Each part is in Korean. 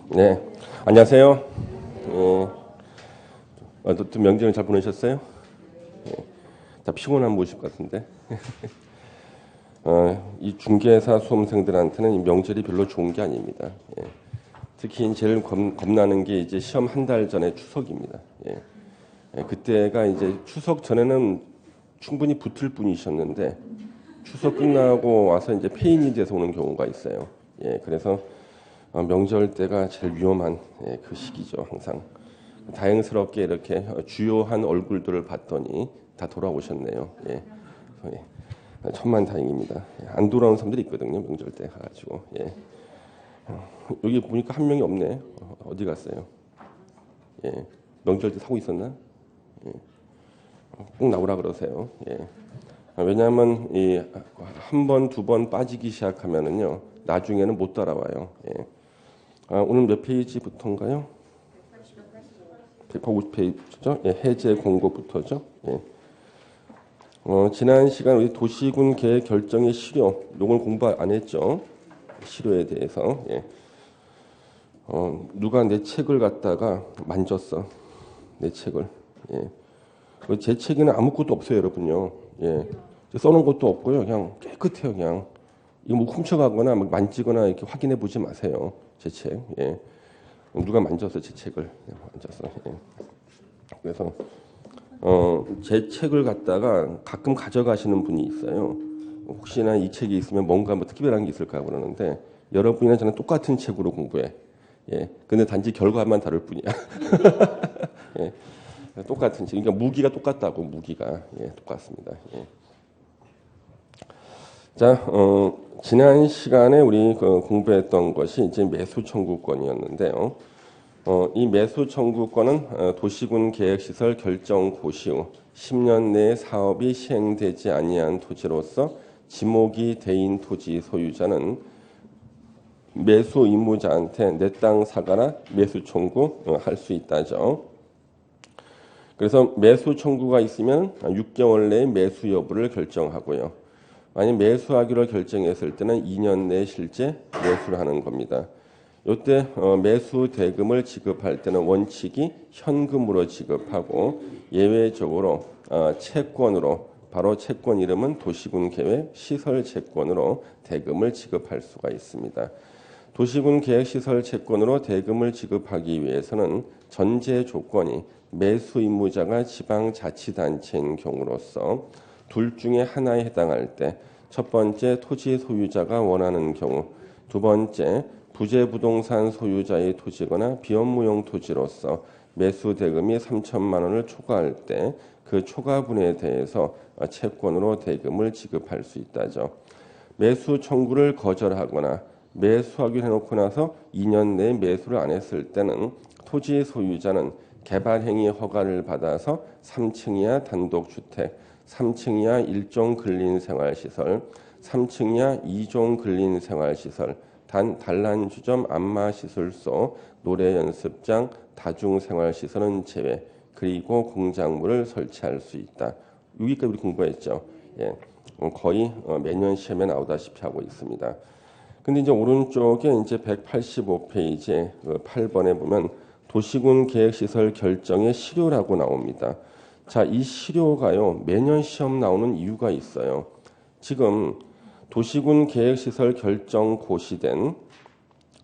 네, 안녕하세요. 또 명절 잘 보내셨어요? 다 피곤한 모습 같은데. 이 중개사 수험생들한테는 이 명절이 별로 좋은 게 아닙니다. 예. 특히 제일 겁나는 게 이제 시험 한 달 전에 추석입니다. 예. 그때가 이제 추석 전에는 충분히 붙을 뿐이셨는데 추석 끝나고 와서 이제 폐인이 돼서 오는 경우가 있어요. 예, 그래서 명절 때가 제일 위험한 그 시기죠, 항상. 다행스럽게 이렇게 주요한 얼굴들을 봤더니 다 돌아오셨네요. 예. 천만다행입니다. 안 돌아온 사람들이 있거든요, 명절 때 가가지고. 예. 여기 보니까 한 명이 없네. 어디 갔어요? 예. 명절 때 사고 있었나? 예. 꼭 나오라 그러세요. 예. 왜냐하면 한 번, 두 번 빠지기 시작하면은요, 나중에는 못 따라와요. 예. 오늘 몇 페이지부터인가요? 150페이지죠? 예, 해제 공고부터죠. 예. 지난 시간 우리 도시군 계획 결정의 시료, 이걸 공부 안 했죠? 시료에 대해서. 예. 누가 내 책을 갖다가 만졌어. 내 책을. 예. 제 책에는 아무것도 없어요, 여러분요. 예. 써놓은 것도 없고요. 그냥 깨끗해요, 그냥. 이거 뭐 훔쳐가거나 만지거나 이렇게 확인해 보지 마세요. 제 책. 예. 누가 만졌어, 제 책을. 만졌어. 예. 그래서 제 책을 갖다가 가끔 가져가시는 분이 있어요. 혹시나 이 책이 있으면 뭔가 뭐 특별한 게 있을까 그러는데 여러분이나 저는 똑같은 책으로 공부해. 예. 근데 단지 결과만 다를 뿐이야. 예. 똑같은 책. 그러니까 무기가 똑같다고 무기가 똑같습니다. 예. 자, 지난 시간에 우리 공부했던 것이 이제 매수 청구권이었는데요. 이 매수 청구권은 도시군 계획시설 결정 고시 후 10년 내에 사업이 시행되지 아니한 토지로서 지목이 대인 토지 소유자는 매수 의무자한테 내 땅 사가라 매수 청구할 수 있다죠. 그래서 매수 청구가 있으면 6개월 내에 매수 여부를 결정하고요. 만약 매수하기로 결정했을 때는 2년 내에 실제 매수를 하는 겁니다. 이때 매수 대금을 지급할 때는 원칙이 현금으로 지급하고 예외적으로 채권으로 바로 채권 이름은 도시군 계획 시설 채권으로 대금을 지급할 수가 있습니다. 도시군 계획 시설 채권으로 대금을 지급하기 위해서는 전제 조건이 매수 의무자가 지방자치단체인 경우로서 둘 중에 하나에 해당할 때 첫 번째 토지 소유자가 원하는 경우, 두 번째 부재부동산 소유자의 토지거나 비업무용 토지로서 매수 대금이 3천만 원을 초과할 때 그 초과분에 대해서 채권으로 대금을 지급할 수 있다죠. 매수 청구를 거절하거나 매수하기로 해놓고 나서 2년 내에 매수를 안 했을 때는 토지 소유자는 개발행위 허가를 받아서 3층 이하 단독주택, 3층 이하 1종 근린생활시설, 3층 이하 2종 근린생활시설, 단란주점 안마시설소, 노래연습장, 다중생활시설은 제외, 그리고 공작물을 설치할 수 있다. 여기까지 우리 공부했죠. 예, 거의 매년 시험에 나오다시피 하고 있습니다. 근데 이제 오른쪽에 이제 185페이지에 8번에 보면 도시군 계획시설 결정의 시료라고 나옵니다. 자, 이 시료가요, 매년 시험 나오는 이유가 있어요. 지금 도시군 계획시설 결정 고시된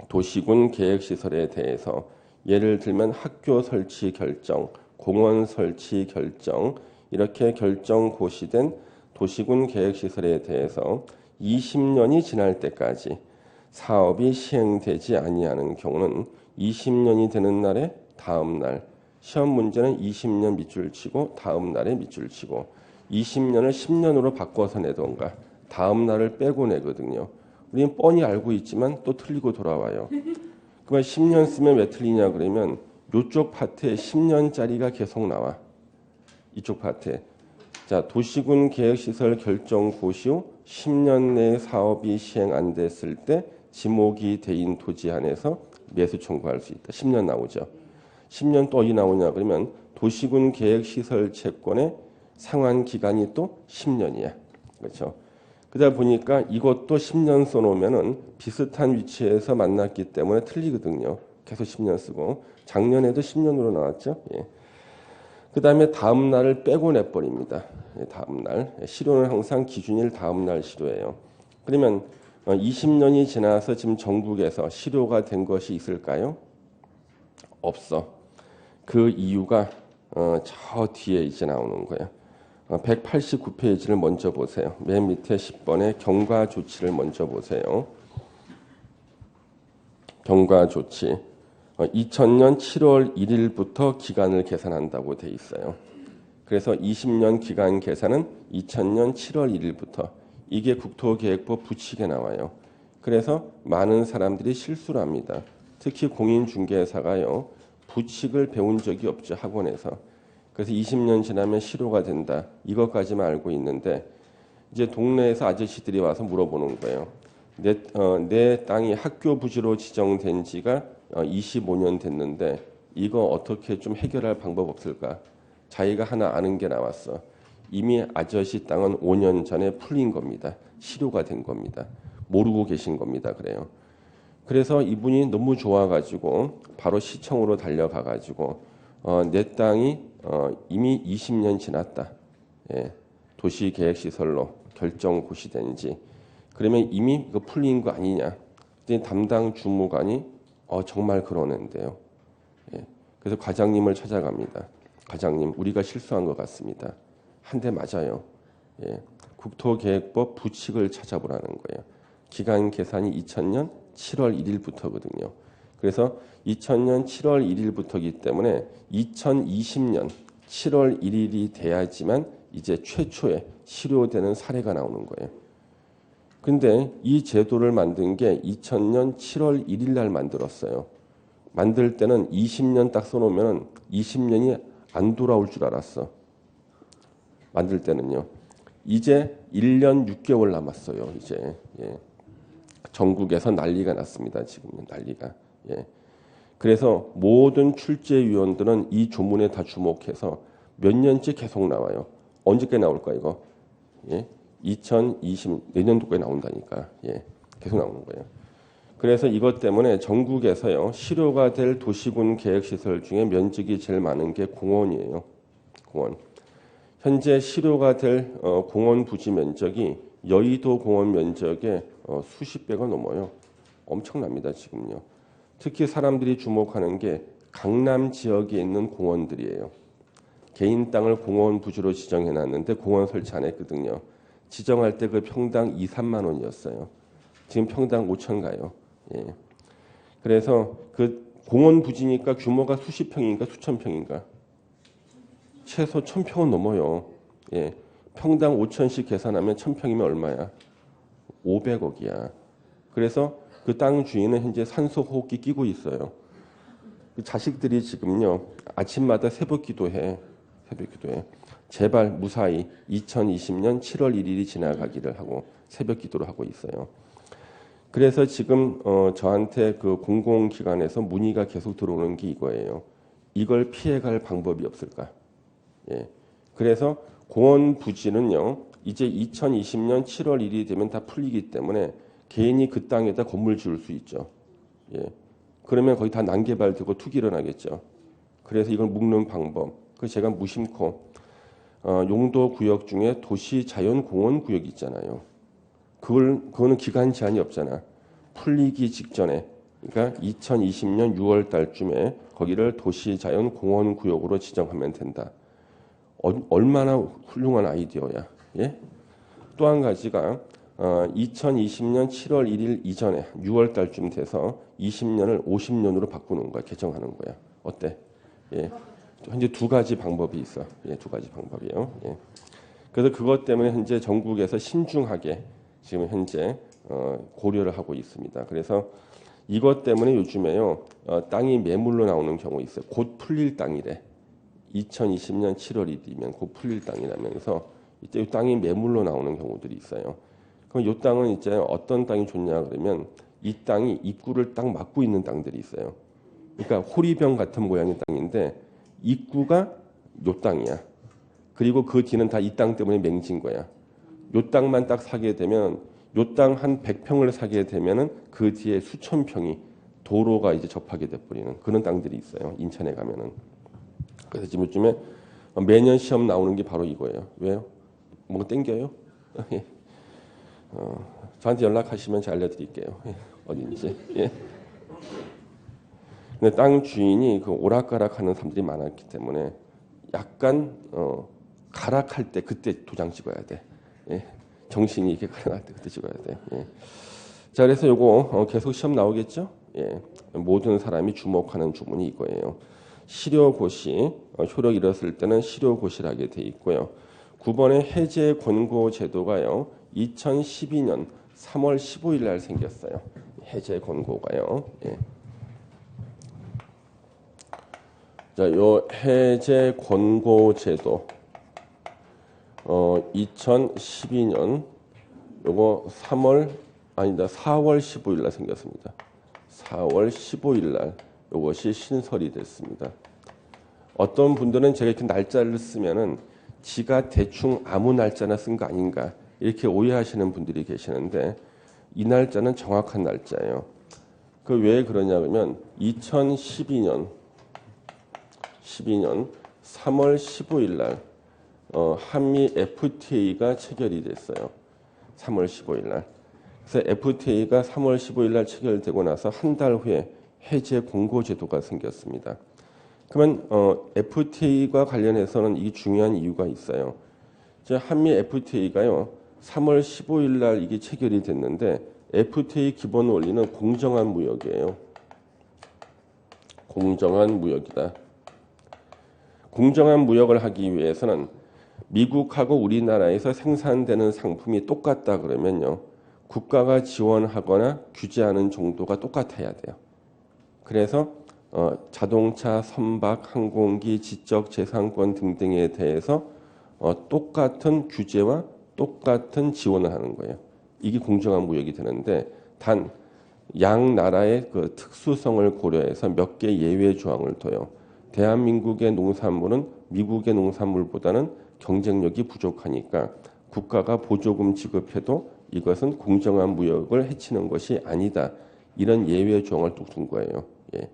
도시군 계획시설에 대해서 예를 들면 학교 설치 결정, 공원 설치 결정, 이렇게 결정 고시된 도시군 계획시설에 대해서 20년이 지날 때까지 사업이 시행되지 아니하는 경우는 20년이 되는 날에 다음 날, 시험 문제는 20년 밑줄 치고 다음 날에 밑줄 치고 20년을 10년으로 바꿔서 내던가 다음 날을 빼고 내거든요. 우리는 뻔히 알고 있지만 또 틀리고 돌아와요. 그러면 10년 쓰면 왜 틀리냐 그러면 이쪽 파트에 10년짜리가 계속 나와. 이쪽 파트에. 자, 도시군 계획시설 결정 고시 후 10년 내에 사업이 시행 안 됐을 때 지목이 대인 토지 안에서 매수 청구할 수 있다. 10년 나오죠. 10년 또 어디 나오냐 그러면 도시군 계획시설 채권의 상환 기간이 또 10년이야. 그렇죠. 그러다 보니까 이것도 10년 써놓으면은 비슷한 위치에서 만났기 때문에 틀리거든요. 계속 10년 쓰고 작년에도 10년으로 나왔죠. 예. 그 다음에 다음 날을 빼고 내버립니다. 예, 다음 날. 실효는 항상 기준일 다음 날 실효예요. 그러면 20년이 지나서 지금 전국에서 실효가 된 것이 있을까요? 없어. 그 이유가 저 뒤에 이제 나오는 거예요. 189페이지를 먼저 보세요. 맨 밑에 10번에 경과 조치를 먼저 보세요. 경과 조치. 2000년 7월 1일부터 기간을 계산한다고 돼 있어요. 그래서 20년 기간 계산은 2000년 7월 1일부터 이게 국토계획법 부칙에 나와요. 그래서 많은 사람들이 실수를 합니다. 특히 공인중개사가요. 부칙을 배운 적이 없죠. 학원에서. 그래서 20년 지나면 실효가 된다. 이것까지만 알고 있는데 이제 동네에서 아저씨들이 와서 물어보는 거예요. 내 땅이 학교 부지로 지정된 지가 25년 됐는데 이거 어떻게 좀 해결할 방법 없을까? 자기가 하나 아는 게 나왔어. 이미 아저씨 땅은 5년 전에 풀린 겁니다. 실효가 된 겁니다. 모르고 계신 겁니다. 그래요. 그래서 이분이 너무 좋아가지고 바로 시청으로 달려가가지고 내 땅이 이미 20년 지났다. 예, 도시계획시설로 결정 고시된 지. 그러면 이미 이거 풀린 거 아니냐. 담당 주무관이 정말 그러는데요. 예, 그래서 과장님을 찾아갑니다. 과장님, 우리가 실수한 것 같습니다. 한 대 맞아요. 예, 국토계획법 부칙을 찾아보라는 거예요. 기간 계산이 2000년 7월 1일부터거든요. 그래서 2000년 7월 1일부터이기 때문에 2020년 7월 1일이 돼야지만 이제 최초에 실효되는 사례가 나오는 거예요. 근데 이 제도를 만든 게 2000년 7월 1일 날 만들었어요. 만들 때는 20년 딱 써놓으면 20년이 안 돌아올 줄 알았어. 만들 때는요. 이제 1년 6개월 남았어요. 이제 예. 전국에서 난리가 났습니다. 지금 난리가. 예. 그래서 모든 출제위원들은 이 조문에 다 주목해서 몇 년째 계속 나와요. 언제까지 나올까 이거? 예. 2020 내년도까지 나온다니까. 예. 계속 나오는 거예요. 그래서 이것 때문에 전국에서요. 실효가 될 도시군 계획시설 중에 면적이 제일 많은 게 공원이에요. 공원. 현재 실효가 될 공원 부지 면적이 여의도 공원 면적의 수십 배가 넘어요. 엄청납니다. 지금요. 특히 사람들이 주목하는 게 강남 지역에 있는 공원들이에요. 개인 땅을 공원 부지로 지정해놨는데 공원 설치 안 했거든요. 지정할 때 그 평당 2, 3만 원이었어요. 지금 평당 5천 가요. 예. 그래서 그 공원 부지니까 규모가 수십 평인가 수천 평인가? 최소 1000평은 넘어요. 예. 평당 5천씩 계산하면 1000평이면 얼마야? 500억이야. 그래서 그 땅 주인은 현재 산소 호흡기 끼고 있어요. 그 자식들이 지금요. 아침마다 새벽 기도해. 새벽 기도해. 제발 무사히 2020년 7월 1일이 지나가기를 하고 새벽 기도를 하고 있어요. 그래서 지금 저한테 그 공공기관에서 문의가 계속 들어오는 게 이거예요. 이걸 피해갈 방법이 없을까? 예. 그래서 공원 부지는요. 이제 2020년 7월 1일이 되면 다 풀리기 때문에 개인이 그 땅에다 건물 지을 수 있죠. 예. 그러면 거의 다 난개발되고 투기를 하겠죠. 그래서 이걸 묶는 방법. 그래서 제가 무심코 용도 구역 중에 도시 자연 공원 구역 있잖아요. 그거는 기간 제한이 없잖아. 풀리기 직전에, 그러니까 2020년 6월 달쯤에 거기를 도시 자연 공원 구역으로 지정하면 된다. 얼마나 훌륭한 아이디어야. 예? 또 한 가지가 2020년 7월 1일 이전에 6월 달쯤 돼서 20년을 50년으로 바꾸는 거야. 개정하는 거야. 어때? 예. 현재 두 가지 방법이 있어. 예, 두 가지 방법이에요. 예. 그래서 그것 때문에 현재 전국에서 신중하게 지금 현재 고려를 하고 있습니다. 그래서 이것 때문에 요즘에요. 땅이 매물로 나오는 경우 있어요. 곧 풀릴 땅이래. 2020년 7월 1일이면 곧 풀릴 땅이라면서 이제 이 땅이 매물로 나오는 경우들이 있어요. 그럼 이 땅은 이제 어떤 땅이 좋냐 그러면 이 땅이 입구를 딱 막고 있는 땅들이 있어요. 그러니까 호리병 같은 모양의 땅인데 입구가 요 땅이야. 그리고 그 뒤는 다 이 땅 때문에 맹진 거야. 요 땅만 딱 사게 되면 요 땅 한 100평을 사게 되면은 그 뒤에 수천 평이 도로가 이제 접하게 돼버리는 그런 땅들이 있어요. 인천에 가면은. 그래서 지금 요즘에 매년 시험 나오는 게 바로 이거예요. 왜요? 뭔가 땡겨요? 예. 저한테 연락하시면 제가 알려드릴게요. 예. 어딘지. 예. 근데 땅 주인이 그 오락가락하는 사람들이 많았기 때문에 약간 가락할 때 그때 도장 찍어야 돼. 예. 정신이 이렇게 가락할 때 그때 찍어야 돼. 예. 자, 그래서 요거 계속 시험 나오겠죠? 예. 모든 사람이 주목하는 주문이 이거예요. 실효고시, 효력 잃었을 때는 실효고시를 돼 있고요. 9번의 해제 권고 제도가요. 2012년 3월 15일 날 생겼어요. 해제 권고가요. 예. 자, 요 해제 권고 제도 2012년 요거 4월 15일 날 생겼습니다. 4월 15일 날 이것이 신설이 됐습니다. 어떤 분들은 제가 이렇게 날짜를 쓰면은 지가 대충 아무 날짜나 쓴 거 아닌가 이렇게 오해하시는 분들이 계시는데 이 날짜는 정확한 날짜예요. 그 왜 그러냐 그러면 2012년 3월 15일 날 한미 FTA가 체결이 됐어요. 3월 15일 날. 그래서 FTA가 3월 15일 날 체결되고 나서 한 달 후에 해제 공고 제도가 생겼습니다. 그러면 FTA와 관련해서는 이게 중요한 이유가 있어요. 한미 FTA가요. 3월 15일 날 이게 체결이 됐는데 FTA 기본 원리는 공정한 무역이에요. 공정한 무역이다. 공정한 무역을 하기 위해서는 미국하고 우리나라에서 생산되는 상품이 똑같다 그러면요. 국가가 지원하거나 규제하는 정도가 똑같아야 돼요. 그래서 자동차, 선박, 항공기, 지적재산권 등등에 대해서 똑같은 규제와 똑같은 지원을 하는 거예요. 이게 공정한 무역이 되는데 단 양 나라의 그 특수성을 고려해서 몇 개 예외 조항을 둬요. 대한민국의 농산물은 미국의 농산물보다는 경쟁력이 부족하니까 국가가 보조금 지급해도 이것은 공정한 무역을 해치는 것이 아니다. 이런 예외 조항을 뚝 둔 거예요. 예.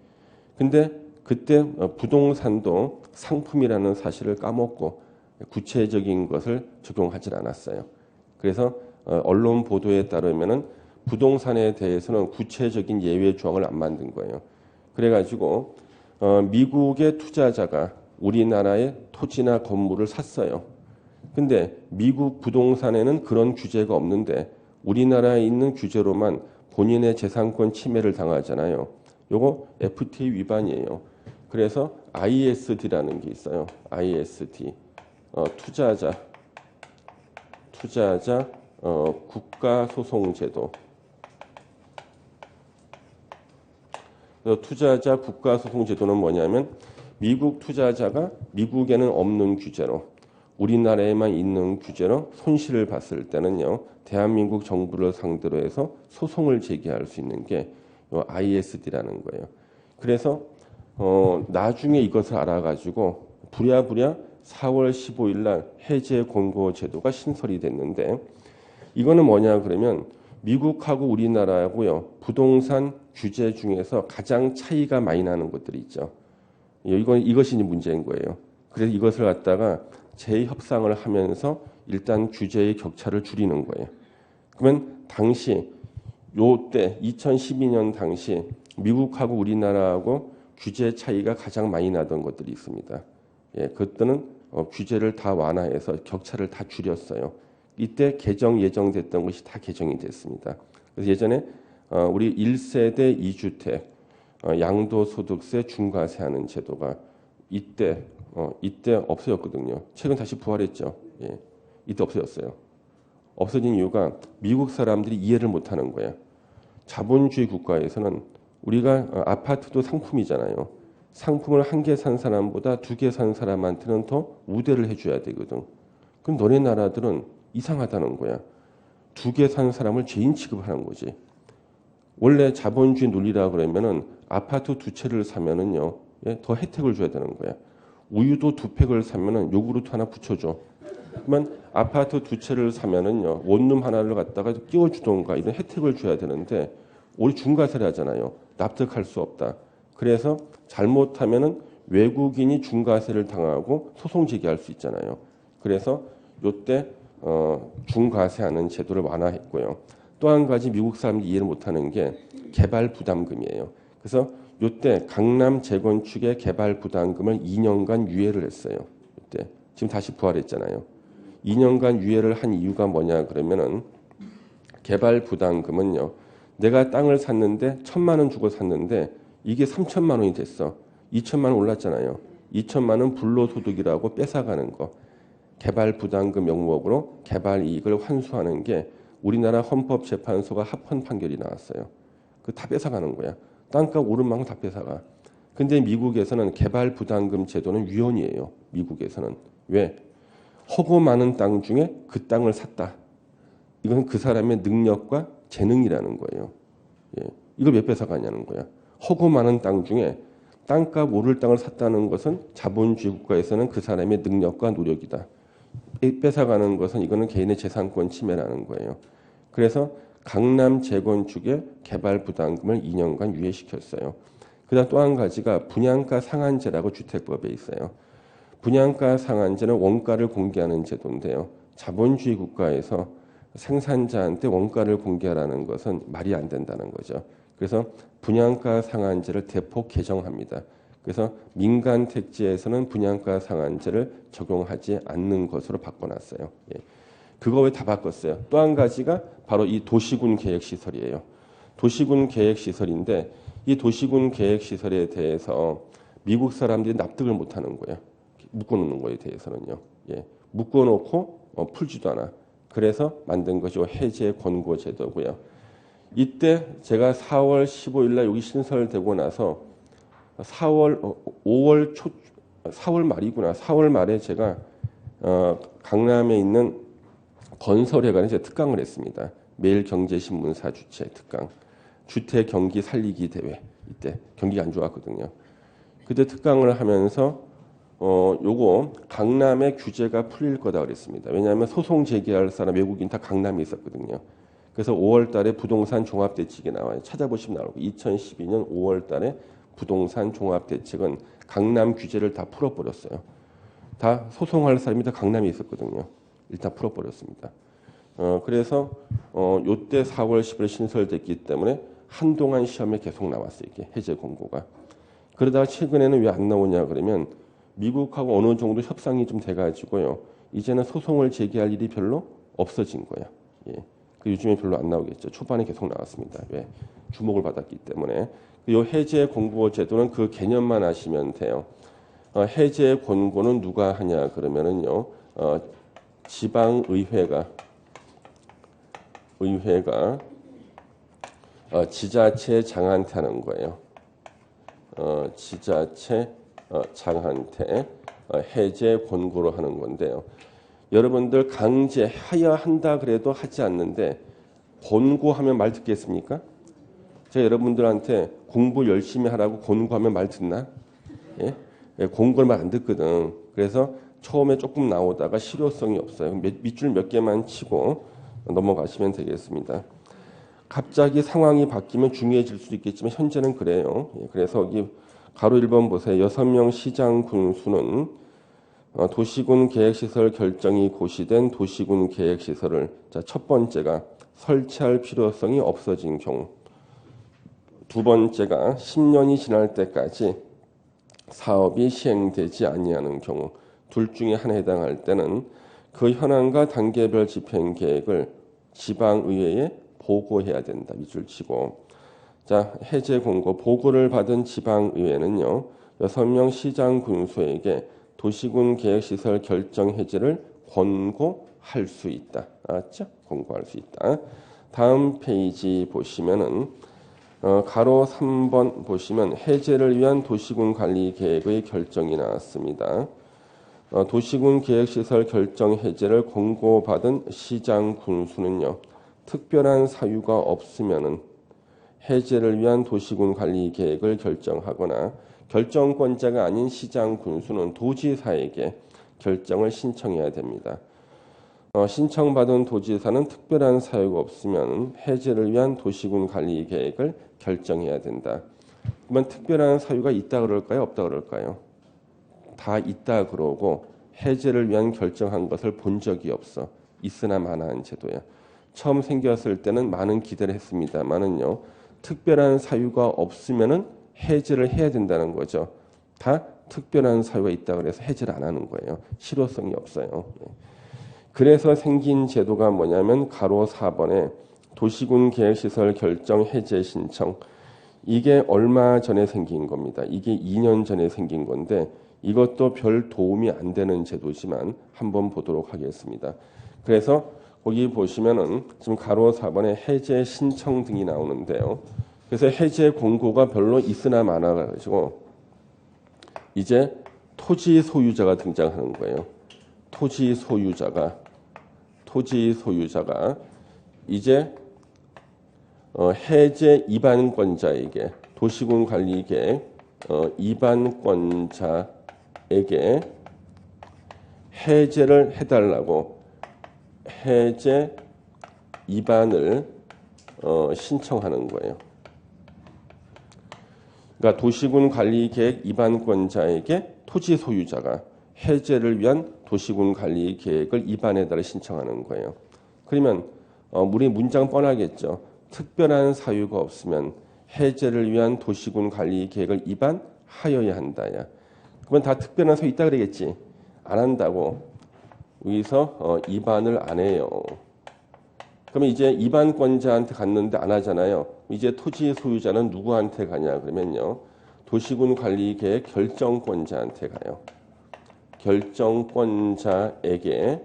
근데 그때 부동산도 상품이라는 사실을 까먹고 구체적인 것을 적용하지 않았어요. 그래서 언론 보도에 따르면은 부동산에 대해서는 구체적인 예외 조항을 안 만든 거예요. 그래가지고 미국의 투자자가 우리나라의 토지나 건물을 샀어요. 근데 미국 부동산에는 그런 규제가 없는데 우리나라에 있는 규제로만 본인의 재산권 침해를 당하잖아요. 요거 FTA 위반이에요. 그래서 ISD라는 게 있어요. ISD 투자자 국가소송제도. 투자자 국가소송제도는 뭐냐면 미국 투자자가 미국에는 없는 규제로 우리나라에만 있는 규제로 손실을 봤을 때는요. 대한민국 정부를 상대로 해서 소송을 제기할 수 있는 게 ISD라는 거예요. 그래서 나중에 이것을 알아가지고 부랴부랴 4월 15일 날 해제 권고 제도가 신설이 됐는데 이거는 뭐냐 그러면 미국하고 우리나라하고요. 부동산 규제 중에서 가장 차이가 많이 나는 것들이 있죠. 이것이 문제인 거예요. 그래서 이것을 갖다가 재협상을 하면서 일단 규제의 격차를 줄이는 거예요. 그러면 당시 요때 2012년 당시 미국하고 우리나라하고 규제 차이가 가장 많이 나던 것들이 있습니다. 예, 그때는 규제를 다 완화해서 격차를 다 줄였어요. 이때 개정 예정됐던 것이 다 개정이 됐습니다. 그래서 예전에 우리 1세대 2주택 양도소득세 중과세하는 제도가 이때 없어졌거든요. 최근 다시 부활했죠. 예, 이때 없어졌어요. 없어진 이유가 미국 사람들이 이해를 못하는 거예요. 자본주의 국가에서는 우리가 아파트도 상품이잖아요. 상품을 한 개 산 사람보다 두 개 산 사람한테는 더 우대를 해줘야 되거든. 그럼 너네 나라들은 이상하다는 거야. 두 개 산 사람을 죄인 취급하는 거지. 원래 자본주의 논리라 그러면은 아파트 두 채를 사면은요, 예, 더 혜택을 줘야 되는 거야. 우유도 두 팩을 사면은 요구르트 하나 붙여줘. 그러면 아파트 두 채를 사면은요, 원룸 하나를 갖다가 끼워주던가 이런 혜택을 줘야 되는데 우리 중과세를 하잖아요. 납득할 수 없다. 그래서 잘못하면은 외국인이 중과세를 당하고 소송 제기할 수 있잖아요. 그래서 요때 중과세하는 제도를 완화했고요. 또 한 가지 미국 사람들이 이해를 못하는 게 개발 부담금이에요. 그래서 요때 강남 재건축의 개발 부담금을 2년간 유예를 했어요. 이때 지금 다시 부활했잖아요. 2년간 유예를 한 이유가 뭐냐 그러면은 개발 부담금은요. 내가 땅을 샀는데 1,000만 원 주고 샀는데 이게 3천만 원이 됐어. 2천만 원 올랐잖아요. 2천만 원 불로소득이라고 뺏어가는 거. 개발 부담금 명목으로 개발 이익을 환수하는 게 우리나라 헌법재판소가 합헌 판결이 나왔어요. 그 다 뺏어가는 거야. 땅값 오른 만큼 다 뺏어가. 근데 미국에서는 개발 부담금 제도는 위헌이에요. 미국에서는. 왜? 허고 많은 땅 중에 그 땅을 샀다. 이건 그 사람의 능력과 재능이라는 거예요. 예. 이걸 왜 뺏어가냐는 거야. 허고 많은 땅 중에 땅값 오를 땅을 샀다는 것은 자본주의 국가에서는 그 사람의 능력과 노력이다. 뺏어가는 것은 이거는 개인의 재산권 침해라는 거예요. 그래서 강남 재건축의 개발 부담금을 2년간 유예시켰어요. 그다음 또 한 가지가 분양가 상한제라고 주택법에 있어요. 분양가 상한제는 원가를 공개하는 제도인데요. 자본주의 국가에서 생산자한테 원가를 공개하라는 것은 말이 안 된다는 거죠. 그래서 분양가 상한제를 대폭 개정합니다. 그래서 민간 택지에서는 분양가 상한제를 적용하지 않는 것으로 바꿔놨어요. 예. 그거 왜 다 바꿨어요? 또 한 가지가 바로 이 도시군 계획시설이에요. 도시군 계획시설인데 이 도시군 계획시설에 대해서 미국 사람들이 납득을 못하는 거예요. 묶어놓는 거에 대해서는요. 예. 묶어놓고 풀지도 않아. 그래서 만든 것이 해제 권고 제도고요. 이때 제가 4월 15일 날 여기 신설되고 나서 4월 말이구나. 4월 말에 제가 강남에 있는 건설회관에 제가 특강을 했습니다. 매일경제신문사 주최 특강. 주택 경기 살리기 대회. 이때 경기가 안 좋았거든요. 그때 특강을 하면서 요거 강남의 규제가 풀릴 거다 그랬습니다. 왜냐하면 소송 제기할 사람 외국인 다 강남에 있었거든요. 그래서 5월 달에 부동산 종합대책이 나와요. 찾아보시면 나오고 2012년 5월 달에 부동산 종합대책은 강남 규제를 다 풀어버렸어요. 다 소송할 사람이 다 강남에 있었거든요. 일단 풀어버렸습니다. 그래서 요때 4월 10일 신설됐기 때문에 한동안 시험에 계속 나왔어요. 이게 해제 공고가. 그러다가 최근에는 왜 안 나오냐 그러면 미국하고 어느 정도 협상이 좀 돼가지고요. 이제는 소송을 제기할 일이 별로 없어진 거야. 예. 그 요즘에 별로 안 나오겠죠. 초반에 계속 나왔습니다. 왜? 주목을 받았기 때문에. 이 해제 공고 제도는 그 개념만 아시면 돼요. 해제 권고는 누가 하냐 그러면은요. 지방의회가 지자체 장한테 하는 거예요. 지자체 장한테 해제 권고로 하는 건데요. 여러분들 강제해야 한다 그래도 하지 않는데 권고하면 말 듣겠습니까? 제가 여러분들한테 공부 열심히 하라고 권고하면 말 듣나? 예? 공고를 말 안 듣거든. 그래서 처음에 조금 나오다가 실효성이 없어요. 밑줄 몇 개만 치고 넘어가시면 되겠습니다. 갑자기 상황이 바뀌면 중요해질 수도 있겠지만 현재는 그래요. 그래서 여기 가로 1번 보세요. 6명 시장 군수는 도시군 계획시설 결정이 고시된 도시군 계획시설을 첫 번째가 설치할 필요성이 없어진 경우, 두 번째가 10년이 지날 때까지 사업이 시행되지 아니하는 경우, 둘 중에 하나에 해당할 때는 그 현황과 단계별 집행 계획을 지방의회에 보고해야 된다. 밑줄 치고. 자, 해제 공고 보고를 받은 지방의회는요. 6명 시장 군수에게 도시군 계획시설 결정 해제를 권고할 수 있다. 알았죠? 권고할 수 있다. 다음 페이지 보시면은 가로 3번 보시면 해제를 위한 도시군 관리 계획의 결정이 나왔습니다. 도시군 계획시설 결정 해제를 권고받은 시장 군수는요. 특별한 사유가 없으면은 해제를 위한 도시군 관리 계획을 결정하거나 결정권자가 아닌 시장 군수는 도지사에게 결정을 신청해야 됩니다. 신청받은 도지사는 특별한 사유가 없으면 해제를 위한 도시군 관리 계획을 결정해야 된다. 그러면 특별한 사유가 있다 그럴까요? 없다 그럴까요? 다 있다 그러고 해제를 위한 결정한 것을 본 적이 없어. 있으나 마나한 제도야. 처음 생겼을 때는 많은 기대를 했습니다만은요. 특별한 사유가 없으면은 해제를 해야 된다는 거죠. 다 특별한 사유가 있다 그래서 해제를 안 하는 거예요. 실효성이 없어요. 그래서 생긴 제도가 뭐냐면 가로 4번에 도시군 계획시설 결정 해제 신청. 이게 얼마 전에 생긴 겁니다. 이게 2년 전에 생긴 건데 이것도 별 도움이 안 되는 제도지만 한번 보도록 하겠습니다. 그래서 거기 보시면은 지금 가로 4번에 해제 신청 등이 나오는데요. 그래서 해제 공고가 별로 있으나 많아가지고 이제 토지 소유자가 등장하는 거예요. 토지 소유자가 이제 해제 이반권자에게 도시군 관리계획 이반권자에게 해제를 해달라고 해제 이반을 신청하는 거예요. 그러니까 도시군 관리계획 이반권자에게 토지 소유자가 해제를 위한 도시군 관리 계획을 이반해달라 신청하는 거예요. 그러면 우리 문장 뻔하겠죠. 특별한 사유가 없으면 해제를 위한 도시군 관리 계획을 이반하여야 한다야. 그러면 다 특별한 사유 있다 그러겠지. 안 한다고 여기서 이반을 안 해요. 그러면 이제 이반권자한테 갔는데 안 하잖아요. 이제 토지 소유자는 누구한테 가냐 그러면요. 도시군 관리 계획 결정권자한테 가요. 결정권자에게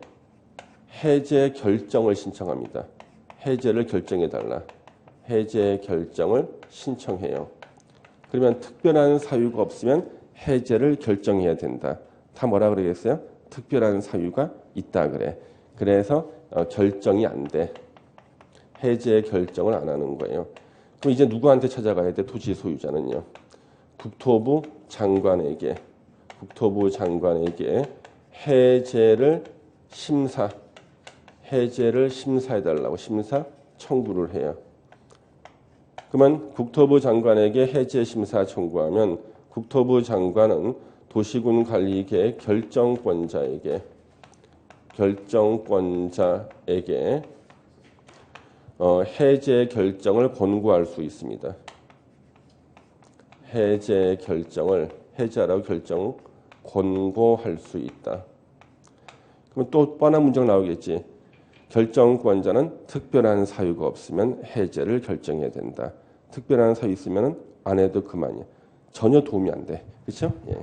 해제 결정을 신청합니다. 해제를 결정해달라. 해제 결정을 신청해요. 그러면 특별한 사유가 없으면 해제를 결정해야 된다. 다 뭐라 그러겠어요? 특별한 사유가 있다 그래. 그래서 결정이 안 돼. 해제 결정을 안 하는 거예요. 그럼 이제 누구한테 찾아가야 돼? 토지 소유자는요. 국토부 장관에게 해제를 심사해달라고 심사 청구를 해요. 그러면 국토부 장관에게 해제 심사 청구하면 국토부 장관은 도시군 관리계획 결정권자에게 해제 결정을 권고할 수 있습니다. 해제 결정을 해제하라고 결정 권고할 수 있다. 그럼 또 뻔한 문장 나오겠지. 결정권자는 특별한 사유가 없으면 해제를 결정해야 된다. 특별한 사유 있으면 안 해도 그만이야. 전혀 도움이 안 돼. 그렇죠? 예.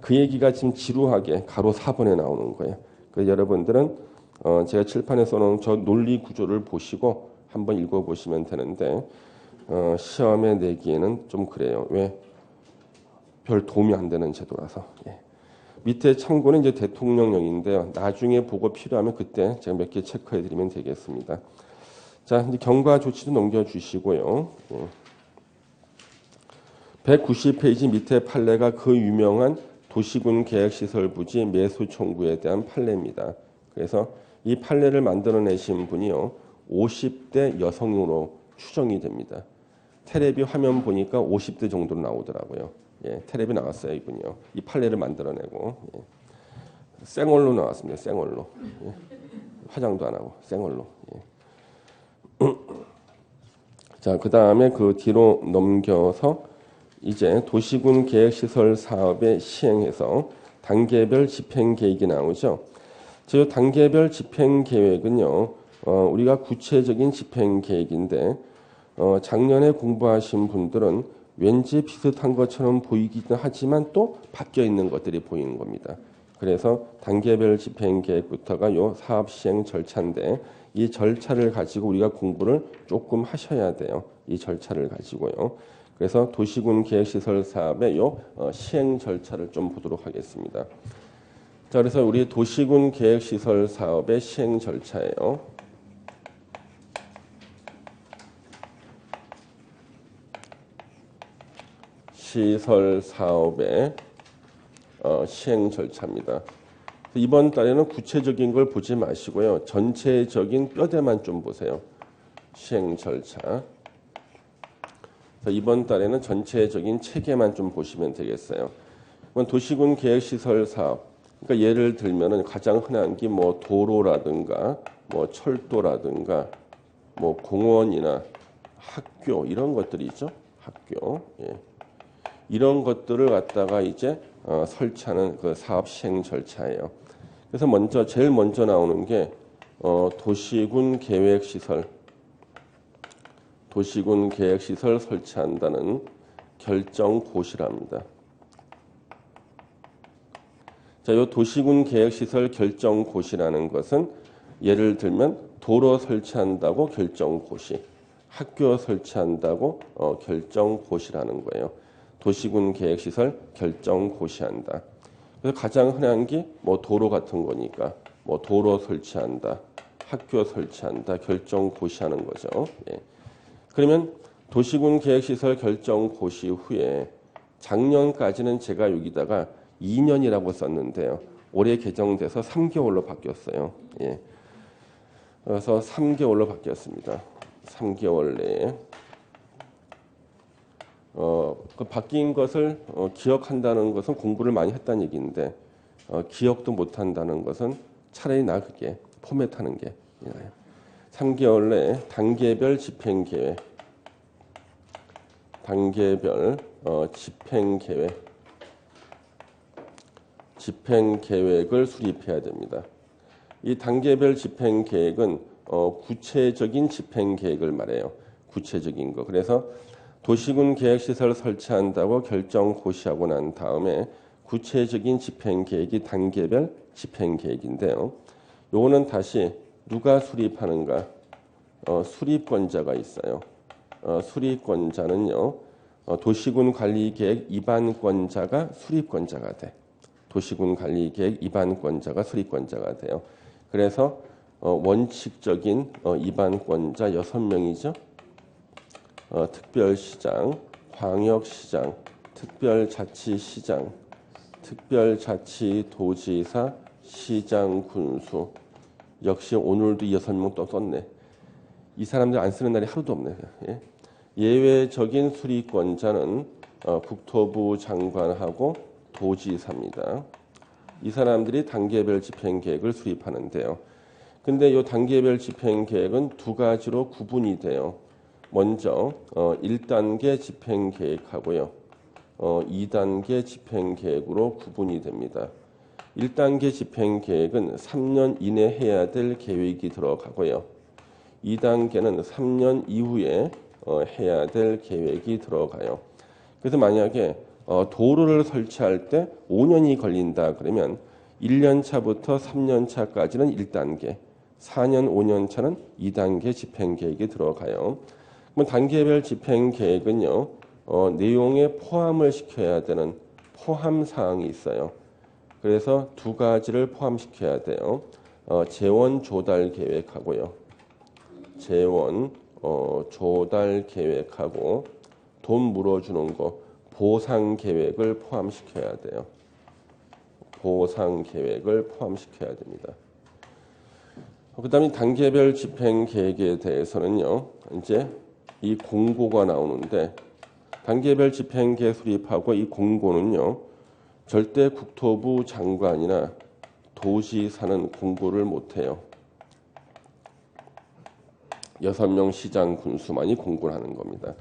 그 얘기가 지금 지루하게 가로 4번에 나오는 거예요. 그래서 여러분들은 제가 칠판에 써놓은 저 논리 구조를 보시고 한번 읽어보시면 되는데 시험에 내기에는 좀 그래요. 왜? 별 도움이 안 되는 제도라서. 예. 밑에 참고는 이제 대통령령인데요. 나중에 보고 필요하면 그때 제가 몇 개 체크해드리면 되겠습니다. 자, 이제 경과 조치도 넘겨주시고요. 예. 190페이지 밑에 판례가 그 유명한 도시군 계획시설 부지 매수 청구에 대한 판례입니다. 그래서 이 판례를 만들어내신 분이요. 50대 여성으로 추정이 됩니다. 테레비 화면 보니까 50대 정도로 나오더라고요. 예, 테레비 나왔어요, 이분이요. 이 판례를 만들어내고. 예. 생얼로 나왔습니다, 생얼로. 예. 화장도 안 하고, 생얼로. 예. 자, 그 다음에 그 뒤로 넘겨서 이제 도시군 계획시설 사업의 시행해서 단계별 집행계획이 나오죠. 저 단계별 집행계획은요, 우리가 구체적인 집행계획인데, 작년에 공부하신 분들은 왠지 비슷한 것처럼 보이기도 하지만 또 바뀌어 있는 것들이 보이는 겁니다. 그래서 단계별 집행계획부터가 요 사업 시행 절차인데 이 절차를 가지고 우리가 공부를 조금 하셔야 돼요. 이 절차를 가지고요. 그래서 도시군 계획시설 사업의 요 시행 절차를 좀 보도록 하겠습니다. 자, 그래서 우리 도시군 계획시설 사업의 시행 절차예요. 시설 사업의 시행 절차입니다. 이번 달에는 구체적인 걸 보지 마시고요. 전체적인 뼈대만 좀 보세요. 시행 절차. 이번 달에는 전체적인 체계만 좀 보시면 되겠어요. 도시군 계획시설 사업. 그러니까 예를 들면은 가장 흔한 게 뭐 도로라든가 뭐 철도라든가 뭐 공원이나 학교 이런 것들이 있죠. 학교. 예. 이런 것들을 갖다가 이제 설치하는 그 사업 시행 절차예요. 그래서 제일 먼저 나오는 게 도시군 계획시설 설치한다는 결정고시랍니다. 자, 이 도시군 계획시설 결정고시라는 것은 예를 들면 도로 설치한다고 결정고시, 학교 설치한다고 결정고시라는 거예요. 도시군 계획시설 결정고시한다. 그래서 가장 흔한 게 뭐 도로 같은 거니까 뭐 도로 설치한다, 학교 설치한다, 결정고시하는 거죠. 예. 그러면 도시군 계획시설 결정고시 후에 작년까지는 제가 여기다가 2년이라고 썼는데요. 올해 개정돼서 3개월로 바뀌었어요. 예. 그래서 3개월로 바뀌었습니다. 3개월 내에 그 바뀐 것을 기억한다는 것은 공부를 많이 했다는 얘기인데 기억도 못한다는 것은 차라리 그게 포맷하는 게 나아요. 3개월 내에 단계별 집행계획, 집행계획을 수립해야 됩니다. 이 단계별 집행계획은 구체적인 집행계획을 말해요. 구체적인 거. 그래서 도시군 계획시설 설치한다고 결정고시하고 난 다음에 구체적인 집행계획이 단계별 집행계획인데요. 요거는 다시 누가 수립하는가? 수립권자가 있어요. 수립권자는요. 도시군 관리계획 입안권자가 수립권자가 돼. 도시군 관리계획 입안권자가 수립권자가 돼요. 그래서 원칙적인 입안권자 6명이죠. 특별시장, 광역시장, 특별자치시장, 특별자치도지사, 시장, 군수. 역시 오늘도 6명 또 썼네. 이 사람들 안 쓰는 날이 하루도 없네. 예. 예외적인 수립권자는 국토부 장관하고 도지사입니다. 이 사람들이 단계별 집행계획을 수립하는데요. 근데 이 단계별 집행계획은 두 가지로 구분이 돼요. 먼저 1단계 집행계획하고요. 2단계 집행계획으로 구분이 됩니다. 1단계 집행계획은 3년 이내 해야 될 계획이 들어가고요. 2단계는 3년 이후에 해야 될 계획이 들어가요. 그래서 만약에 도로를 설치할 때 5년이 걸린다 그러면 1년 차부터 3년 차까지는 1단계, 4년, 5년 차는 2단계 집행계획이 들어가요. 그럼 단계별 집행계획은요. 내용에 포함을 시켜야 되는 포함사항이 있어요. 그래서 두 가지를 포함시켜야 돼요. 재원 조달 계획하고요. 재원 조달 계획하고 돈 물어주는 거 보상 계획을 포함시켜야 돼요. 보상 계획을 포함시켜야 됩니다. 그다음에 단계별 집행 계획에 대해서는요. 이제 이 공고가 나오는데 단계별 집행 계획 수립하고 이 공고는요. 절대 국토부 장관이나 도지사는 공고를 못 해요. 6명 시장 군수만이 공고를 하는 겁니다.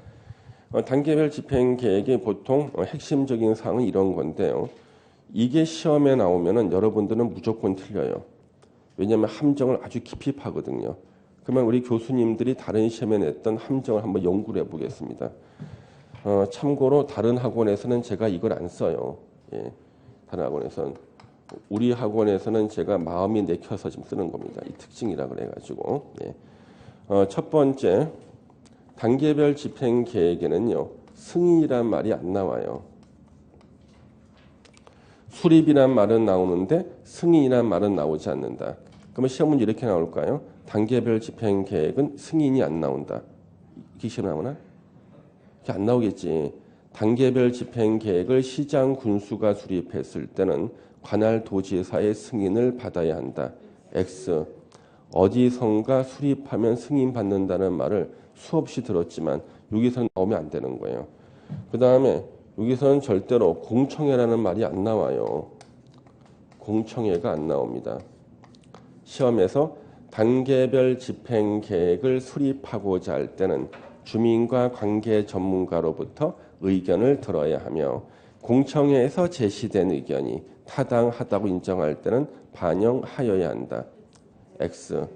단계별 집행 계획의 보통 핵심적인 사항은 이런 건데요. 이게 시험에 나오면은 여러분들은 무조건 틀려요. 왜냐하면 함정을 아주 깊이 파거든요. 그러면 우리 교수님들이 다른 시험에 냈던 함정을 한번 연구를 해보겠습니다. 참고로 다른 학원에서는 제가 이걸 안 써요. 예, 다른 학원에서는. 우리 학원에서는 제가 마음이 내켜서 지금 쓰는 겁니다. 이 특징이라 그래가지고. 예. 첫 번째, 단계별 집행 계획에는요. 승인이란 말이 안 나와요. 수립이란 말은 나오는데 승인이란 말은 나오지 않는다. 그러면 시험은 이렇게 나올까요? 단계별 집행 계획은 승인이 안 나온다. 이렇게 시험 나오나? 이렇게 안 나오겠지. 단계별 집행 계획을 시장 군수가 수립했을 때는 관할 도지사의 승인을 받아야 한다. X. 어디선가 수립하면 승인 받는다는 말을 수없이 들었지만 여기서는 나오면 안 되는 거예요. 그 다음에 여기서는 절대로 공청회라는 말이 안 나와요. 공청회가 안 나옵니다. 시험에서 단계별 집행 계획을 수립하고자 할 때는 주민과 관계 전문가로부터 의견을 들어야 하며 공청회에서 제시된 의견이 타당하다고 인정할 때는 반영하여야 한다. X.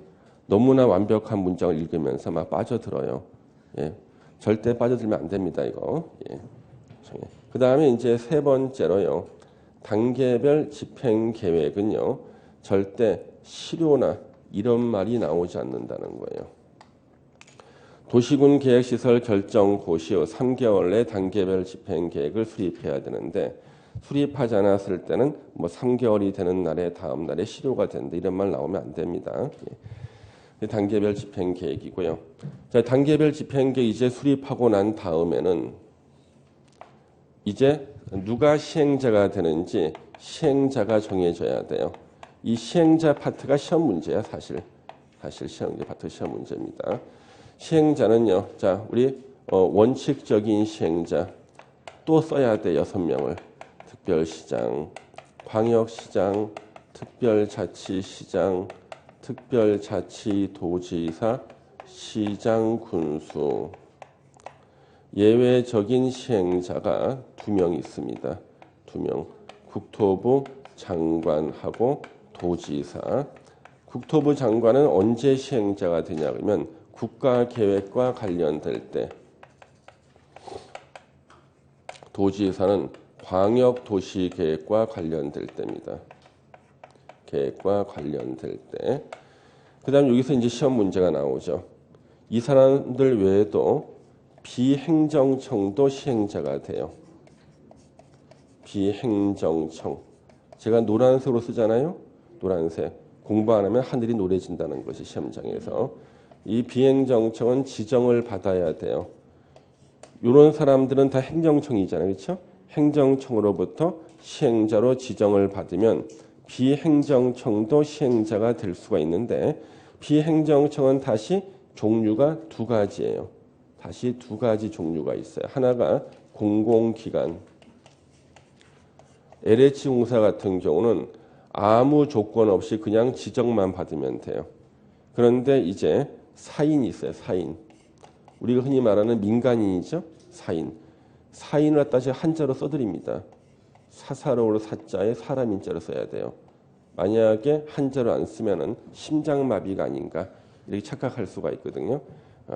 너무나 완벽한 문장을 읽으면서 막 빠져들어요. 예. 절대 빠져들면 안 됩니다, 이거. 예. 그 다음에 이제 세 번째로요. 단계별 집행 계획은요. 절대 실효나 이런 말이 나오지 않는다는 거예요. 도시군 계획시설 결정 고시 후 3개월 내 단계별 집행 계획을 수립해야 되는데 수립하지 않았을 때는 뭐 3개월이 되는 날에 다음 날에 실효가 된다 이런 말 나오면 안 됩니다. 예. 단계별 집행 계획이고요. 자, 단계별 집행 계획 이제 수립하고 난 다음에는 이제 누가 시행자가 되는지 시행자가 정해져야 돼요. 이 시행자 파트가 시험 문제야, 사실 시행자 파트 시험 문제입니다. 시행자는요. 자, 우리 원칙적인 시행자 또 써야 돼. 6명을. 특별시장, 광역시장, 특별자치시장, 특별자치도지사, 시장군수. 예외적인 시행자가 2명 있습니다. 2명. 국토부 장관하고 도지사. 국토부 장관은 언제 시행자가 되냐 그러면 국가계획과 관련될 때, 도지사는 광역도시계획과 관련될 때입니다. 계획과 관련될 때. 그 다음 여기서 이제 시험 문제가 나오죠. 이 사람들 외에도 비행정청도 시행자가 돼요. 비행정청. 제가 노란색으로 쓰잖아요. 노란색. 공부 안 하면 하늘이 노래진다는 것이 시험장에서. 이 비행정청은 지정을 받아야 돼요. 이런 사람들은 다 행정청이잖아요. 그렇죠? 행정청으로부터 시행자로 지정을 받으면 비행정청도 시행자가 될 수가 있는데 비행정청은 다시 종류가 2가지예요. 다시 2가지 종류가 있어요. 하나가 공공기관. LH공사 같은 경우는 아무 조건 없이 그냥 지정만 받으면 돼요. 그런데 이제 사인이 있어요. 사인. 우리가 흔히 말하는 민간인이죠. 사인. 사인을 갖다 제가 한자로 써드립니다. 사사로울 사자에 사람 인자로 써야 돼요. 만약에 한자로 안 쓰면은 심장마비가 아닌가 이렇게 착각할 수가 있거든요.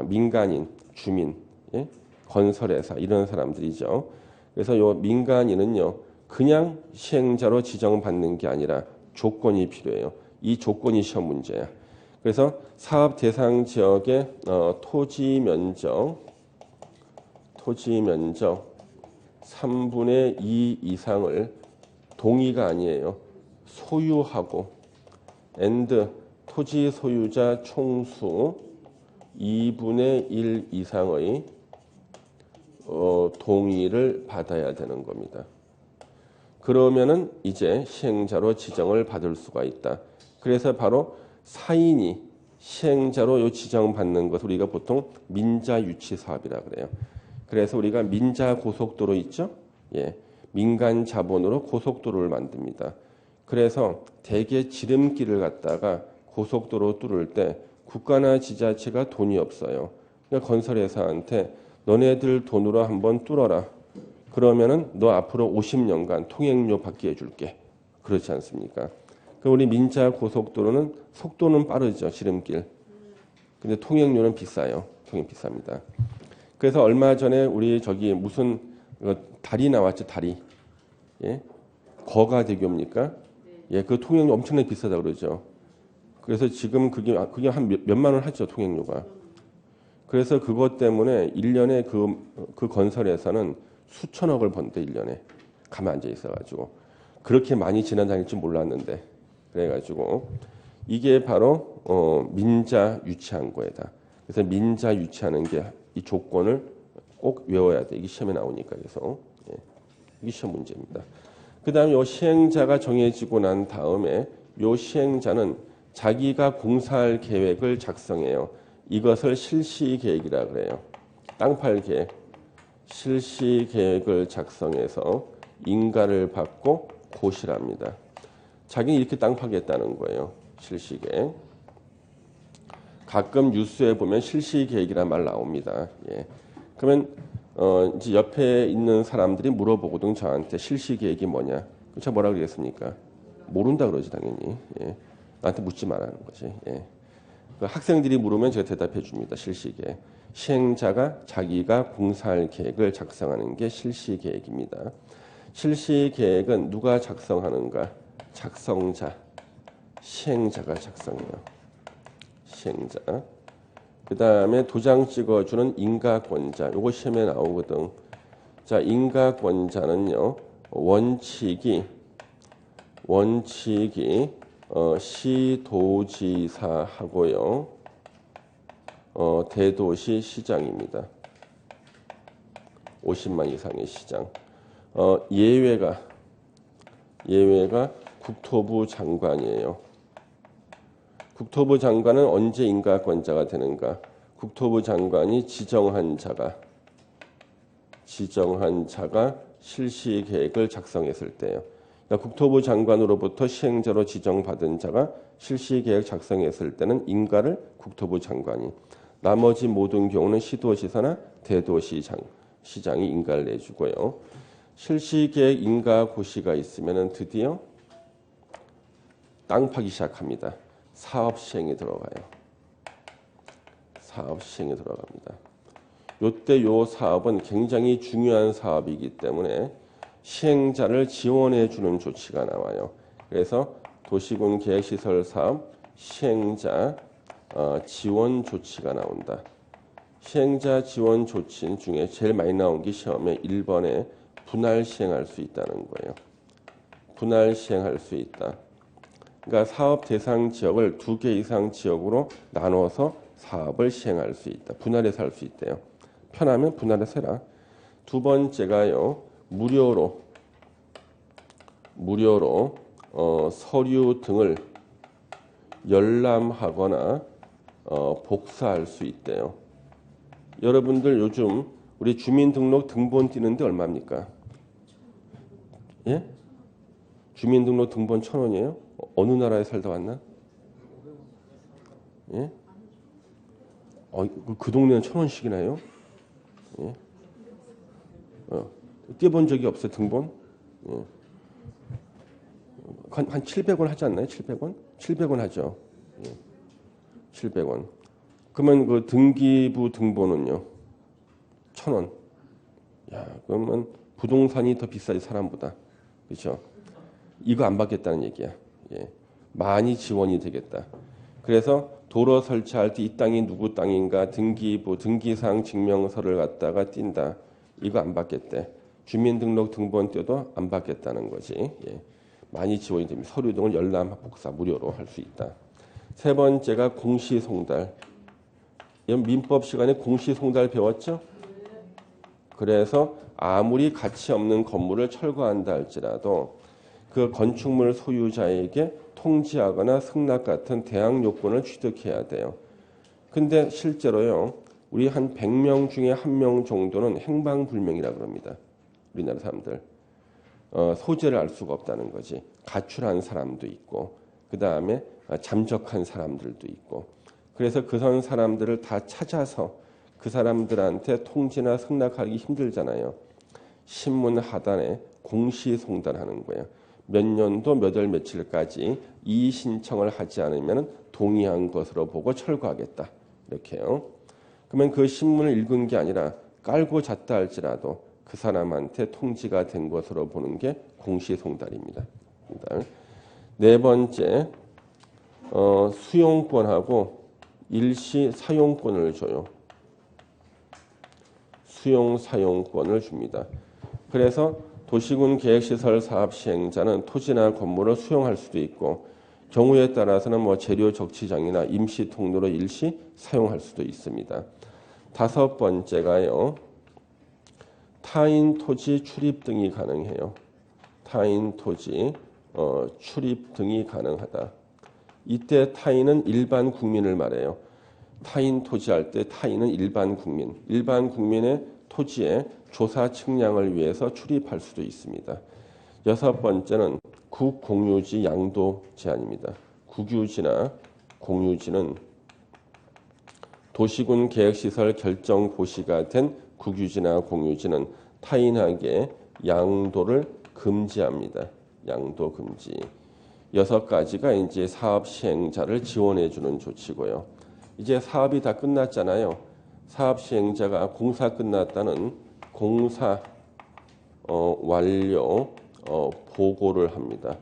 민간인, 주민, 예? 건설회사 이런 사람들이죠. 그래서 요 민간인은요. 그냥 시행자로 지정받는 게 아니라 조건이 필요해요. 이 조건이 시험 문제야. 그래서 사업 대상 지역의 토지 면적 3분의 2 이상을 동의가 아니에요. 소유하고 and 토지 소유자 총수 2분의 1 이상의 동의를 받아야 되는 겁니다. 그러면은 이제 시행자로 지정을 받을 수가 있다. 그래서 바로 사인이 시행자로 요 지정받는 것을 우리가 보통 민자유치사업이라 그래요. 그래서 우리가 민자고속도로 있죠? 예, 민간 자본으로 고속도로를 만듭니다. 그래서 대개 지름길을 갖다가 고속도로 뚫을 때 국가나 지자체가 돈이 없어요. 그러니까 건설회사한테 너네들 돈으로 한번 뚫어라. 그러면은 너 앞으로 50년간 통행료 받게 해줄게. 그렇지 않습니까? 우리 민자 고속도로는 속도는 빠르죠. 지름길. 근데 통행료는 비싸요. 통행 비쌉니다. 그래서 얼마 전에 우리 저기 무슨 다리 나왔죠. 다리. 예? 거가대교입니까? 예, 그 통행료 엄청나게 비싸다 그러죠. 그래서 지금 그게 한 몇만 원 하죠. 통행료가. 그래서 그것 때문에 1년에 그 건설회사는 수천억을 번대 1년에 가만 앉아 있어가지고 그렇게 많이 지난 다닐 줄 몰랐는데 그래가지고 이게 바로 민자 유치한 거다. 그래서 민자 유치하는 게 이 조건을 꼭 외워야 돼. 이게 시험에 나오니까 그래서 예, 이게 시험 문제입니다. 그 다음에 요 시행자가 정해지고 난 다음에 요 시행자는 자기가 공사할 계획을 작성해요. 이것을 실시계획이라 그래요. 땅 팔 계획. 실시계획을 작성해서 인가를 받고 고시랍니다. 자기는 이렇게 땅 파겠다는 거예요. 실시계획. 가끔 뉴스에 보면 실시계획이란 말 나옵니다. 예. 그러면 이제 옆에 있는 사람들이 물어보거든 저한테 실시계획이 뭐냐. 제가 뭐라 그러겠습니까? 모른다 그러지 당연히. 예. 나한테 묻지 말라는 거지. 예. 그 학생들이 물으면 제가 대답해 줍니다. 실시계획. 시행자가 자기가 공사할 계획을 작성하는 게 실시계획입니다. 실시계획은 누가 작성하는가? 작성자, 시행자가 작성해요. 시행자. 그 다음에 도장 찍어주는 인가권자. 요거 시험에 나오거든. 자, 인가권자는요. 원칙이 시도지사하고요. 대도시 시장입니다. 50만 이상의 시장. 예외가 국토부 장관이에요. 국토부 장관은 언제 인가권자가 되는가? 국토부 장관이 지정한 자가 실시계획을 작성했을 때요. 그러니까 국토부 장관으로부터 시행자로 지정받은 자가 실시계획 작성했을 때는 인가를 국토부 장관이, 나머지 모든 경우는 시도지사나 대도시장이 인가를 내주고요. 실시계획 인가 고시가 있으면 드디어 땅 파기 시작합니다. 사업 시행에 들어가요. 사업 시행에 들어갑니다. 요때 요 사업은 굉장히 중요한 사업이기 때문에 시행자를 지원해 주는 조치가 나와요. 그래서 도시군 계획시설 사업 시행자 지원 조치가 나온다. 시행자 지원 조치 중에 제일 많이 나온 게 시험에 1번에 분할 시행할 수 있다는 거예요. 분할 시행할 수 있다. 그러니까 사업 대상 지역을 2개 이상 지역으로 나눠서 사업을 시행할 수 있다. 분할해서 할 수 있대요. 편하면 분할해서 해라. 두 번째가요. 무료로 서류 등을 열람하거나 복사할 수 있대요. 여러분들 요즘 우리 주민등록 등본 띄는데 얼마입니까? 예? 주민등록 등본 1,000원이에요? 어느 나라에 살다 왔나? 예? 그 동네는 1,000원씩이나 해요? 예? 띄어본 적이 없어요, 등본? 예. 한 700원 하지 않나요? 700원? 700원 하죠. 예. 700원. 그러면 그 등기부 등본은요? 1,000원. 야, 그러면 부동산이 더 비싸지, 사람보다. 그렇죠? 이거 안 받겠다는 얘기야. 예. 많이 지원이 되겠다. 그래서 도로 설치할 때 이 땅이 누구 땅인가 등기부 등기사항 증명서를 갖다가 띈다. 이거 안 받겠대. 주민등록 등본 떼도 안 받겠다는 거지. 예. 많이 지원이 됩니다. 서류 등을 열람 복사 무료로 할 수 있다. 세 번째가 공시송달. 민법 시간에 공시송달 배웠죠? 그래서 아무리 가치 없는 건물을 철거한다 할지라도 그 건축물 소유자에게 통지하거나 승낙 같은 대항 요건을 취득해야 돼요. 근데 실제로요. 우리 한 100명 중에 1명 정도는 행방불명이라 그럽니다. 우리나라 사람들. 소재를 알 수가 없다는 거지. 가출한 사람도 있고 그 다음에 잠적한 사람들도 있고 그래서 그런 사람들을 다 찾아서 그 사람들한테 통지나 승낙하기 힘들잖아요. 신문 하단에 공시송달하는 거예요. 몇 년도 몇 월 며칠까지 이의 신청을 하지 않으면 동의한 것으로 보고 철거하겠다. 이렇게요. 그러면 그 신문을 읽은 게 아니라 깔고 잤다 할지라도 그 사람한테 통지가 된 것으로 보는 게 공시송달입니다. 네 번째, 수용권하고 일시 사용권을 줘요. 수용 사용권을 줍니다. 그래서 도시군 계획시설 사업 시행자는 토지나 건물을 수용할 수도 있고 경우에 따라서는 뭐 재료 적치장이나 임시 통로로 일시 사용할 수도 있습니다. 다섯 번째가요. 타인 토지 출입 등이 가능해요. 타인 토지 출입 등이 가능하다. 이때 타인은 일반 국민을 말해요. 타인 토지할 때 타인은 일반 국민. 일반 국민의 토지에 조사 측량을 위해서 출입할 수도 있습니다. 여섯 번째는 국공유지 양도 제한입니다. 국유지나 공유지는 도시군 계획시설 결정 고시가 된 국유지나 공유지는 타인에게 양도를 금지합니다. 양도 금지. 여섯 가지가 이제 사업 시행자를 지원해 주는 조치고요. 이제 사업이 다 끝났잖아요. 사업 시행자가 공사 끝났다는 공사 완료 보고를 합니다.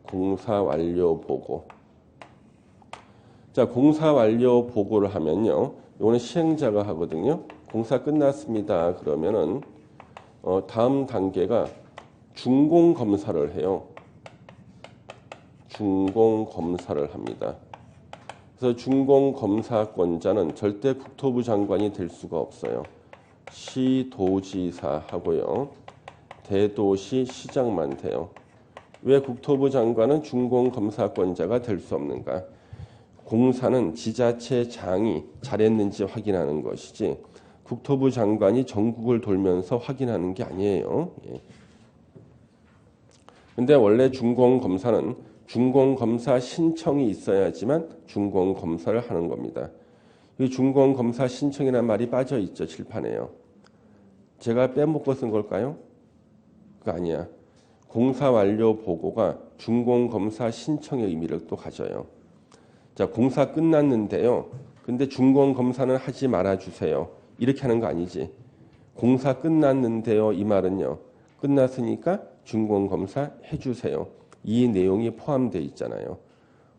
공사 완료 보고. 자, 공사 완료 보고를 하면요. 이거는 시행자가 하거든요. 공사 끝났습니다. 그러면은 다음 단계가 준공 검사를 해요. 준공 검사를 합니다. 그래서 준공 검사권자는 절대 국토부 장관이 될 수가 없어요. 시도지사 하고요. 대도시 시장만 돼요. 왜 국토부 장관은 준공 검사권자가 될 수 없는가? 공사는 지자체장이 잘했는지 확인하는 것이지 국토부 장관이 전국을 돌면서 확인하는 게 아니에요. 근데 원래 준공검사는 준공검사 신청이 있어야지만 준공검사를 하는 겁니다. 이 준공검사 신청이라는 말이 빠져 있죠. 칠판에요. 제가 빼먹고 쓴 걸까요? 그거 아니야. 공사 완료 보고가 준공검사 신청의 의미를 또 가져요. 자, 공사 끝났는데요. 근데 준공검사는 하지 말아주세요. 이렇게 하는 거 아니지. 공사 끝났는데요. 이 말은요. 끝났으니까 준공검사 해주세요. 이 내용이 포함되어 있잖아요.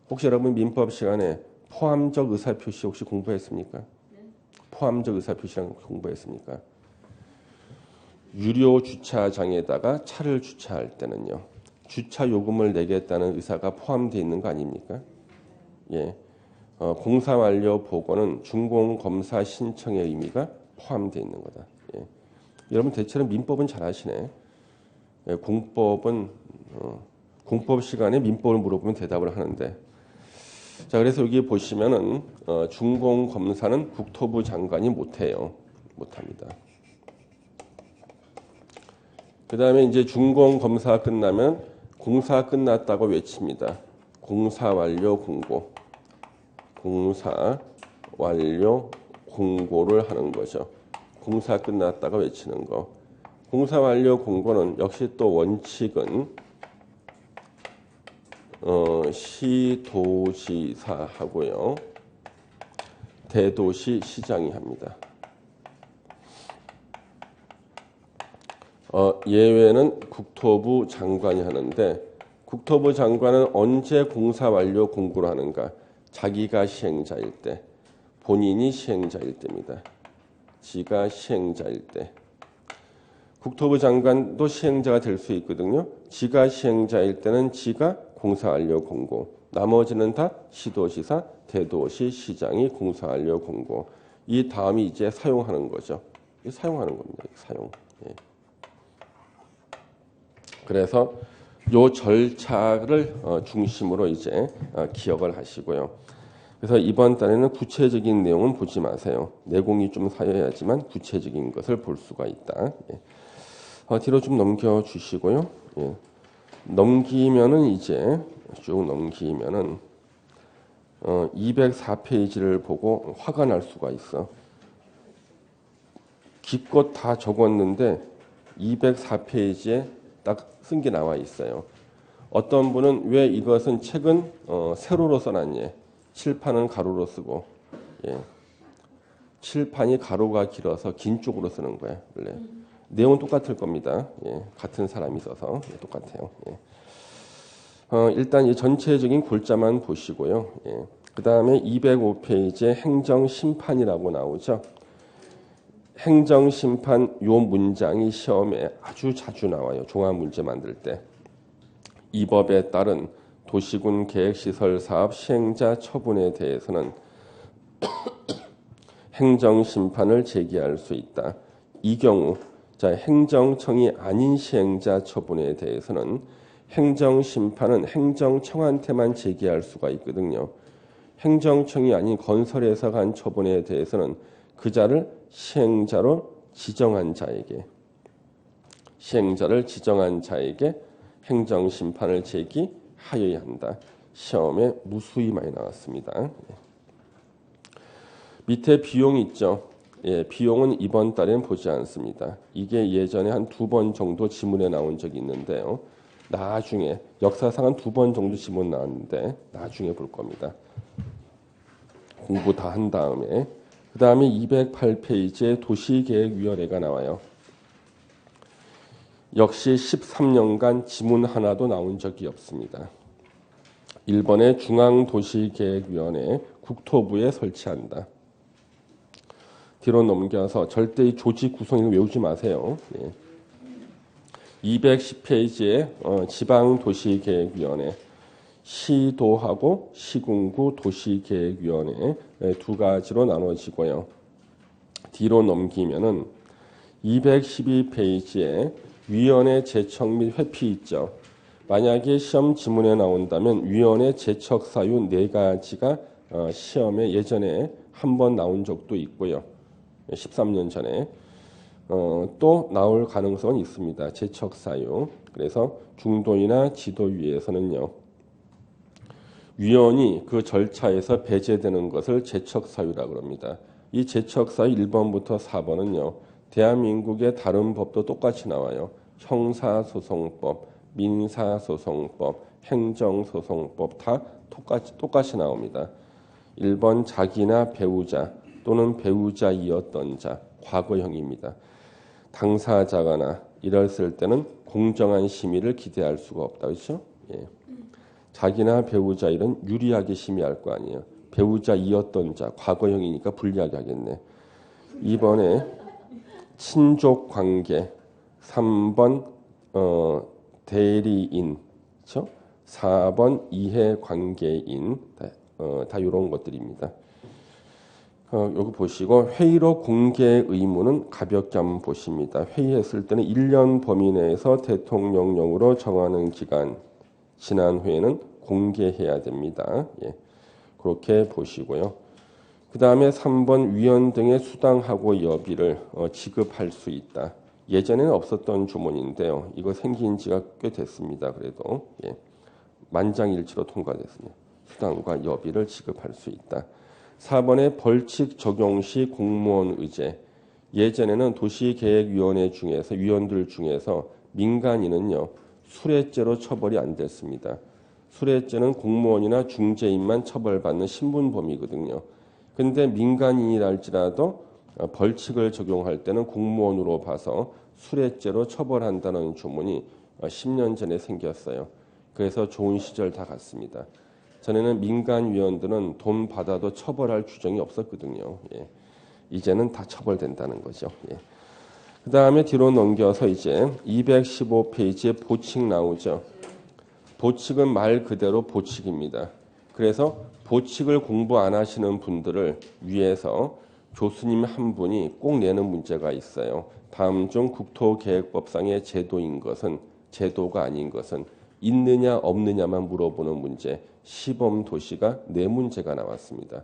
혹시 여러분 민법 시간에 포함적 의사표시 혹시 공부했습니까? 네. 포함적 의사표시랑 공부했습니까? 유료 주차장에다가 차를 주차할 때는요. 주차 요금을 내겠다는 의사가 포함되어 있는 거 아닙니까? 예. 공사 완료 보고는 준공검사 신청의 의미가 포함되어 있는 거다. 예. 여러분 대체로 민법은 잘 아시네. 예, 공법은 공법 시간에 민법을 물어보면 대답을 하는데, 자 그래서 여기 보시면은 준공검사는 국토부 장관이 못해요. 못합니다. 그 다음에 이제 준공검사 끝나면 공사 끝났다고 외칩니다. 공사 완료 공고. 공사 완료 공고를 하는 거죠. 공사 끝났다가 외치는 거. 공사 완료 공고는 역시 또 원칙은 시도지사 하고요. 대도시 시장이 합니다. 예외는 국토부 장관이 하는데 국토부 장관은 언제 공사 완료 공고를 하는가? 자기가 시행자일 때, 본인이 시행자일 때입니다. 지가 시행자일 때. 국토부 장관도 시행자가 될 수 있거든요. 지가 시행자일 때는 지가 공사 완료 공고, 나머지는 다 시도지사, 대도시, 시장이 공사 완료 공고. 이 다음이 이제 사용하는 거죠. 사용하는 겁니다. 사용. 예. 그래서 요 절차를 중심으로 이제 기억을 하시고요. 그래서 이번 달에는 구체적인 내용은 보지 마세요. 내공이 좀 쌓여야지만 구체적인 것을 볼 수가 있다. 예. 뒤로 좀 넘겨 주시고요. 예. 넘기면은 이제 쭉 넘기면은 204페이지를 보고 화가 날 수가 있어. 기껏 다 적었는데 204페이지에 딱 쓴 게 나와 있어요. 어떤 분은 왜 이것은 책은 세로로 써놨니? 칠판은 가로로 쓰고. 예. 칠판이 가로가 길어서 긴 쪽으로 쓰는 거야. 원래. 내용은 똑같을 겁니다. 예. 같은 사람이 써서 똑같아요. 예. 일단 이 전체적인 골자만 보시고요. 예. 그 다음에 205페이지에 행정심판이라고 나오죠. 행정심판 요 문장이 시험에 아주 자주 나와요. 종합문제 만들 때. 이 법에 따른 도시군 계획시설 사업 시행자 처분에 대해서는 행정심판을 제기할 수 있다. 이 경우 자, 행정청이 아닌 시행자 처분에 대해서는 행정심판은 행정청한테만 제기할 수가 있거든요. 행정청이 아닌 건설회사가 한 처분에 대해서는 그 자를 시행자를 지정한 자에게 행정심판을 제기하여야 한다. 시험에 무수히 많이 나왔습니다. 밑에 비용 있죠. 예, 비용은 이번 달엔 보지 않습니다. 이게 예전에 한 2번 정도 지문에 나온 적이 있는데요. 나중에 역사상 한 2번 정도 지문 나왔는데 나중에 볼 겁니다. 공부 다 한 다음에 그 다음에 208페이지에 도시계획위원회가 나와요. 역시 13년간 지문 하나도 나온 적이 없습니다. 1번에 중앙도시계획위원회 국토부에 설치한다. 뒤로 넘겨서 절대 이 조직 구성을 외우지 마세요. 예. 210페이지에 지방도시계획위원회 시도하고 시군구 도시계획위원회 두 가지로 나눠지고요. 뒤로 넘기면은 212페이지에 위원회 제척 및 회피 있죠. 만약에 시험 지문에 나온다면 위원회 제척 사유 4가지가 시험에 예전에 한 번 나온 적도 있고요. 13년 전에 또 나올 가능성은 있습니다. 제척 사유. 그래서 중도이나 지도위에서는요. 위원이 그 절차에서 배제되는 것을 제척 사유라고 합니다. 이 제척 사유 1번부터 4번은요. 대한민국의 다른 법도 똑같이 나와요. 형사소송법, 민사소송법, 행정소송법 다 똑같이 나옵니다. 1번 자기나 배우자 또는 배우자이었던 자, 과거형입니다. 당사자거나 이랬을 때는 공정한 심의를 기대할 수가 없다. 그렇죠? 예. 자기나 배우자 이런 유리하게 심의할 거 아니에요. 배우자이었던 자, 과거형이니까 불리하게 하겠네. 2번에 친족관계, 3번 대리인, 그렇죠? 4번 이해관계인, 다 이런 것들입니다. 여기 보시고 회의로 공개 의무는 가볍게 한번 보십니다. 회의했을 때는 1년 범위 내에서 대통령령으로 정하는 기간, 지난 회의는 공개해야 됩니다. 예, 그렇게 보시고요. 그 다음에 3번 위원 등의 수당하고 여비를 지급할 수 있다. 예전에는 없었던 주문인데요. 이거 생긴 지가 꽤 됐습니다. 그래도 예, 만장일치로 통과됐습니다. 수당과 여비를 지급할 수 있다. 4번에 벌칙 적용 시 공무원 의제. 예전에는 도시계획위원회 중에서 위원들 중에서 민간인은요. 수뢰죄로 처벌이 안 됐습니다. 수뢰죄는 공무원이나 중재인만 처벌받는 신분범이거든요. 근데 민간인이랄지라도 벌칙을 적용할 때는 공무원으로 봐서 수뢰죄로 처벌한다는 조문이 10년 전에 생겼어요. 그래서 좋은 시절 다 갔습니다. 전에는 민간 위원들은 돈 받아도 처벌할 규정이 없었거든요. 예. 이제는 다 처벌된다는 거죠. 예. 그 다음에 뒤로 넘겨서 이제 215페이지에 보칙 나오죠. 보칙은 말 그대로 보칙입니다. 그래서 보칙을 공부 안 하시는 분들을 위해서 교수님 한 분이 꼭 내는 문제가 있어요. 다음 중 국토계획법상의 제도인 것은, 제도가 아닌 것은 있느냐 없느냐만 물어보는 문제. 시범도시가 4문제가 나왔습니다.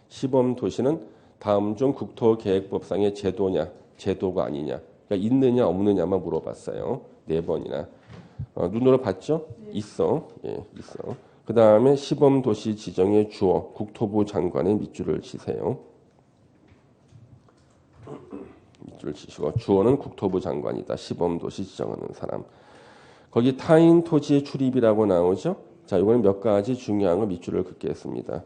시범도시는 다음 중 국토계획법상의 제도냐 제도가 아니냐, 그러니까 있느냐 없느냐만 물어봤어요. 4번이나 눈으로 봤죠? 있어. 예, 있어. 그 다음에 시범도시 지정의 주어 국토부 장관의 밑줄을 치세요. 밑줄을 치시고 주어는 국토부 장관이다. 시범도시 지정하는 사람. 거기 타인 토지의 출입이라고 나오죠. 자, 이거는 몇 가지 중요한 걸 밑줄을 긋겠습니다.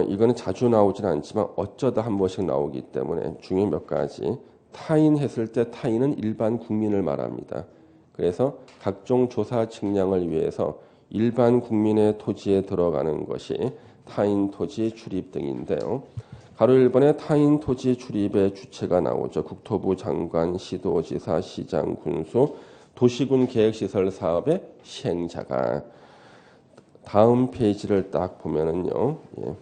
이거는 자주 나오진 않지만 어쩌다 한 번씩 나오기 때문에 중에 몇 가지. 타인 했을 때 타인은 일반 국민을 말합니다. 그래서 각종 조사 측량을 위해서 일반 국민의 토지에 들어가는 것이 타인 토지 출입 등인데요. 가로 1번에 타인 토지 출입의 주체가 나오죠. 국토부 장관, 시도지사, 시장, 군수, 도시군 계획시설 사업의 시행자가. 다음 페이지를 딱 보면은요. 예.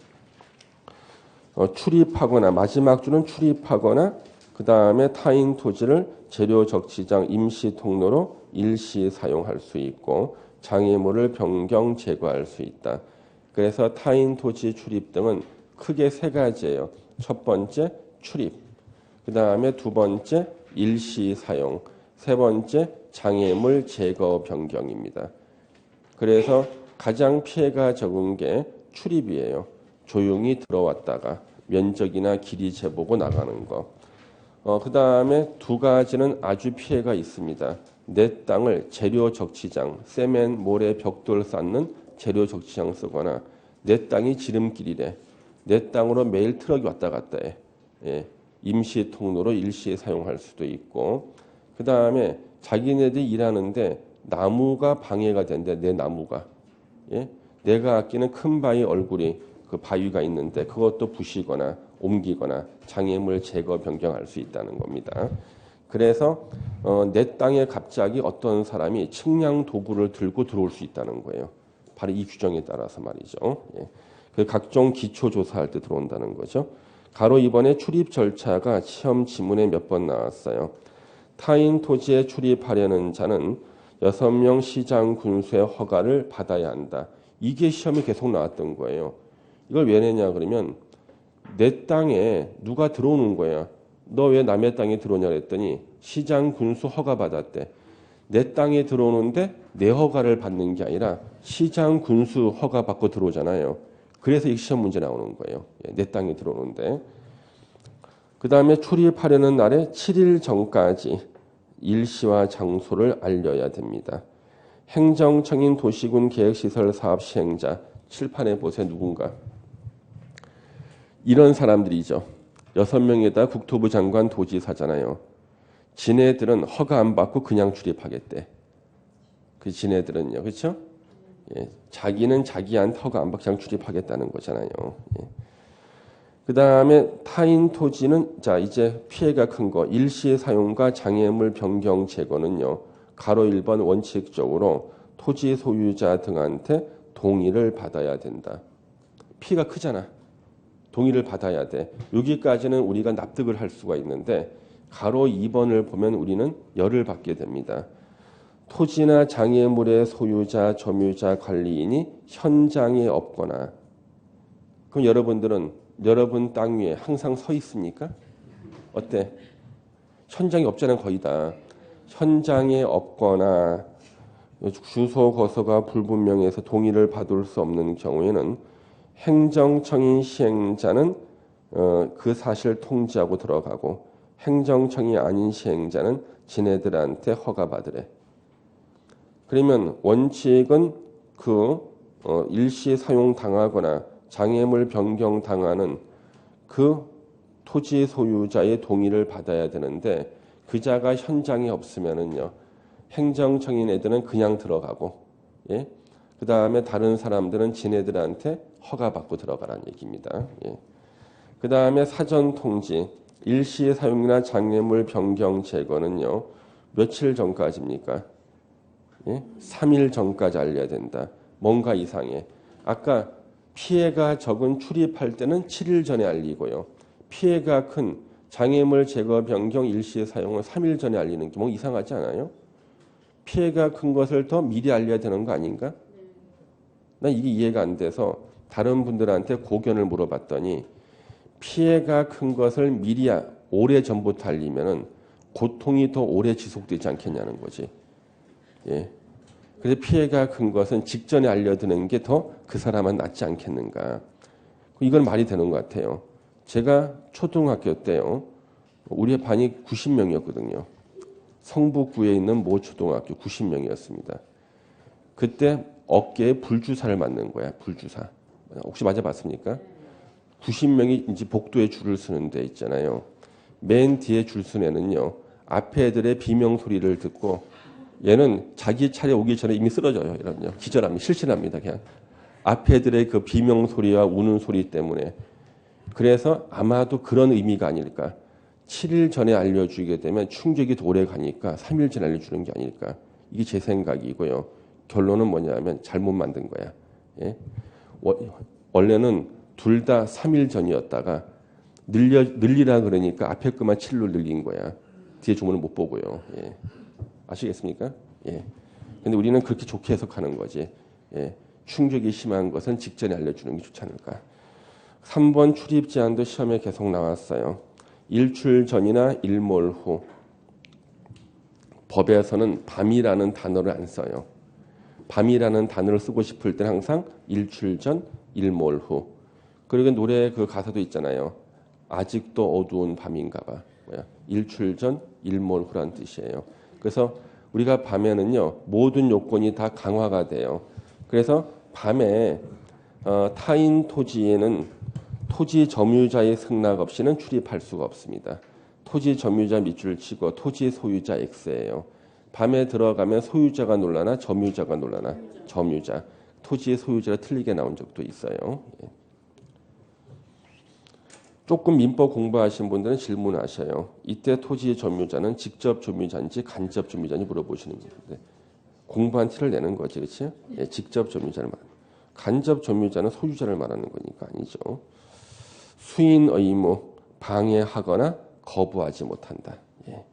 출입하거나 마지막 줄은 출입하거나 그 다음에 타인 토지를 재료 적치장 임시 통로로 일시 사용할 수 있고 장애물을 변경 제거할 수 있다. 그래서 타인 토지 출입 등은 크게 세 가지예요. 첫 번째 출입, 그 다음에 두 번째 일시 사용, 세 번째 장애물 제거 변경입니다. 그래서 가장 피해가 적은 게 출입이에요. 조용히 들어왔다가 면적이나 길이 재보고 나가는 거. 그 다음에 두 가지는 아주 피해가 있습니다. 내 땅을 재료 적치장, 세멘, 모래, 벽돌 쌓는 재료 적치장 쓰거나 내 땅이 지름길이래. 내 땅으로 매일 트럭이 왔다 갔다 해. 예, 임시 통로로 일시에 사용할 수도 있고 그 다음에 자기네들이 일하는데 나무가 방해가 된대. 내 나무가. 예? 내가 아끼는 큰 바위 얼굴이 그 바위가 있는데 그것도 부시거나 옮기거나 장애물 제거 변경할 수 있다는 겁니다. 그래서 내 땅에 갑자기 어떤 사람이 측량 도구를 들고 들어올 수 있다는 거예요. 바로 이 규정에 따라서 말이죠. 예. 그 각종 기초 조사할 때 들어온다는 거죠. 가로 이번에 출입 절차가 시험 지문에 몇 번 나왔어요. 타인 토지에 출입하려는 자는 6명 시장 군수의 허가를 받아야 한다. 이게 시험에 계속 나왔던 거예요. 이걸 왜 내냐 그러면 내 땅에 누가 들어오는 거야. 너 왜 남의 땅에 들어오냐 그랬더니 시장 군수 허가 받았대. 내 땅에 들어오는데 내 허가를 받는 게 아니라 시장 군수 허가 받고 들어오잖아요. 그래서 이 시험 문제 나오는 거예요. 내 땅에 들어오는데. 그 다음에 출입하려는 날에 7일 전까지 일시와 장소를 알려야 됩니다. 행정청인 도시군 계획시설 사업 시행자 칠판에 보세요. 누군가. 이런 사람들이죠. 6명에다 국토부 장관 도지사잖아요. 지네들은 허가 안 받고 그냥 출입하겠대. 그 지네들은요. 그렇죠? 예, 자기는 자기한테 허가 안 받고 그냥 출입하겠다는 거잖아요. 예. 그 다음에 타인 토지는 자 이제 피해가 큰 거 일시 사용과 장애물 변경 제거는요. 가로 1번 원칙적으로 토지 소유자 등한테 동의를 받아야 된다. 피해가 크잖아. 동의를 받아야 돼. 여기까지는 우리가 납득을 할 수가 있는데 가로 2번을 보면 우리는 열을 받게 됩니다. 토지나 장애물의 소유자, 점유자, 관리인이 현장에 없거나 그럼 여러분들은 여러분 땅 위에 항상 서 있습니까? 어때? 현장에 없잖아요. 거의 다. 현장에 없거나 주소 거소가 불분명해서 동의를 받을 수 없는 경우에는 행정청인 시행자는 그 사실을 통지하고 들어가고 행정청이 아닌 시행자는 지네들한테 허가받으래. 그러면 원칙은 그 일시 사용 당하거나 장애물 변경 당하는 그 토지 소유자의 동의를 받아야 되는데 그자가 현장에 없으면은요 행정청인 애들은 그냥 들어가고 예? 그 다음에 다른 사람들은 지네들한테 허가받고 들어가라는 얘기입니다. 예. 그 다음에 사전 통지 일시 사용이나 장애물 변경 제거는요 며칠 전까지입니까? 예? 3일 전까지 알려야 된다. 뭔가 이상해. 아까 피해가 적은 출입할 때는 7일 전에 알리고요. 피해가 큰 장애물 제거 변경 일시 사용은 3일 전에 알리는 게 뭐 이상하지 않아요? 피해가 큰 것을 더 미리 알려야 되는 거 아닌가? 난 이게 이해가 안 돼서 다른 분들한테 고견을 물어봤더니 피해가 큰 것을 미리 오래 전부터 알리면은 고통이 더 오래 지속되지 않겠냐는 거지. 예. 그래서 피해가 큰 것은 직전에 알려드는 게 더 그 사람은 낫지 않겠는가. 이건 말이 되는 것 같아요. 제가 초등학교 때요. 우리 반이 90명이었거든요. 성북구에 있는 모 초등학교 90명이었습니다. 그때 어깨에 불주사를 맞는 거야. 불주사. 혹시 맞아봤습니까? 90명이 이제 복도에 줄을 서는 데 있잖아요. 맨 뒤에 줄 서는 애는요. 앞에 애들의 비명 소리를 듣고 얘는 자기 차례 오기 전에 이미 쓰러져요. 이러면요. 기절합니다. 실신합니다. 그냥. 앞에 애들의 그 비명 소리와 우는 소리 때문에. 그래서 아마도 그런 의미가 아닐까. 7일 전에 알려주게 되면 충격이 더 오래 가니까 3일 전에 알려주는 게 아닐까. 이게 제 생각이고요. 결론은 뭐냐면 잘못 만든 거야. 예? 원래는 둘 다 3일 전이었다가 늘리라 그러니까 앞에 것만 7로 늘린 거야. 뒤에 주문을 못 보고요. 예. 아시겠습니까? 예. 근데 우리는 그렇게 좋게 해석하는 거지. 예. 충격이 심한 것은 직전에 알려주는 게 좋지 않을까. 3번 출입 제한도 시험에 계속 나왔어요. 일출 전이나 일몰 후. 법에서는 밤이라는 단어를 안 써요. 밤이라는 단어를 쓰고 싶을 때는 항상 일출 전, 일몰 후. 그리고 노래 그 가사도 있잖아요. 아직도 어두운 밤인가 봐. 뭐야? 일출 전, 일몰 후란 뜻이에요. 그래서 우리가 밤에는요, 모든 요건이 다 강화가 돼요. 그래서 밤에 타인 토지에는 토지 점유자의 승낙 없이는 출입할 수가 없습니다. 토지 점유자 밑줄 치고 토지 소유자 X예요. 밤에 들어가면 소유자가 놀라나 점유자가 놀라나? 점유자. 토지의 소유자가 틀리게 나온 적도 있어요. 예. 조금 민법 공부하신 분들은 질문하셔요. 이때 토지의 점유자는 직접 점유자인지 간접 점유자인지 물어보시는 분인데 공부한 티를 내는 거지, 그렇지? 예, 직접 점유자를 말하는. 간접 점유자는 소유자를 말하는 거니까 아니죠. 수인 의무 방해하거나 거부하지 못한다. 예.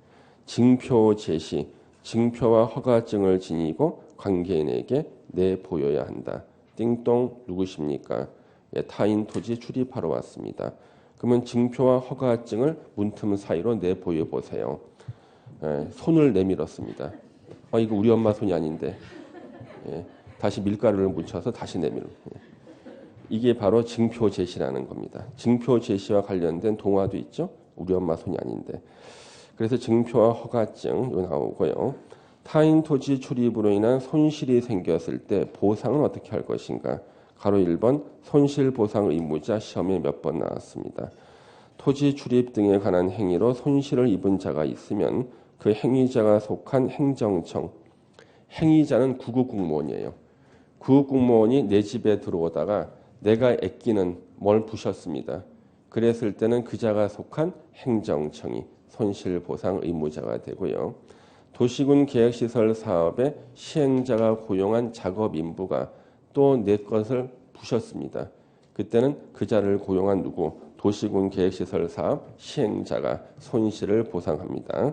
징표 제시 증표와 허가증을 지니고 관계인에게 내보여야 한다. 띵동 누구십니까? 예, 타인 토지 출입하러 왔습니다. 그러면 증표와 허가증을 문틈 사이로 내보여 보세요. 예, 손을 내밀었습니다. 이거 우리 엄마 손이 아닌데. 예, 다시 밀가루를 묻혀서 다시 내밀어. 예. 이게 바로 증표 제시라는 겁니다. 증표 제시와 관련된 동화도 있죠. 우리 엄마 손이 아닌데. 그래서 증표와 허가증 이거 나오고요. 타인 토지 출입으로 인한 손실이 생겼을 때 보상은 어떻게 할 것인가? 가로 1번 손실보상 의무자 시험에 몇 번 나왔습니다. 토지 출입 등에 관한 행위로 손실을 입은 자가 있으면 그 행위자가 속한 행정청, 행위자는 구급 공무원이에요. 구급 공무원이 내 집에 들어오다가 내가 애끼는 뭘 부셨습니다. 그랬을 때는 그자가 속한 행정청이 손실보상 의무자가 되고요. 도시군 계획시설 사업의 시행자가 고용한 작업인부가 또 내 것을 부셨습니다. 그때는 그자를 고용한 누구? 도시군 계획시설 사업 시행자가 손실을 보상합니다.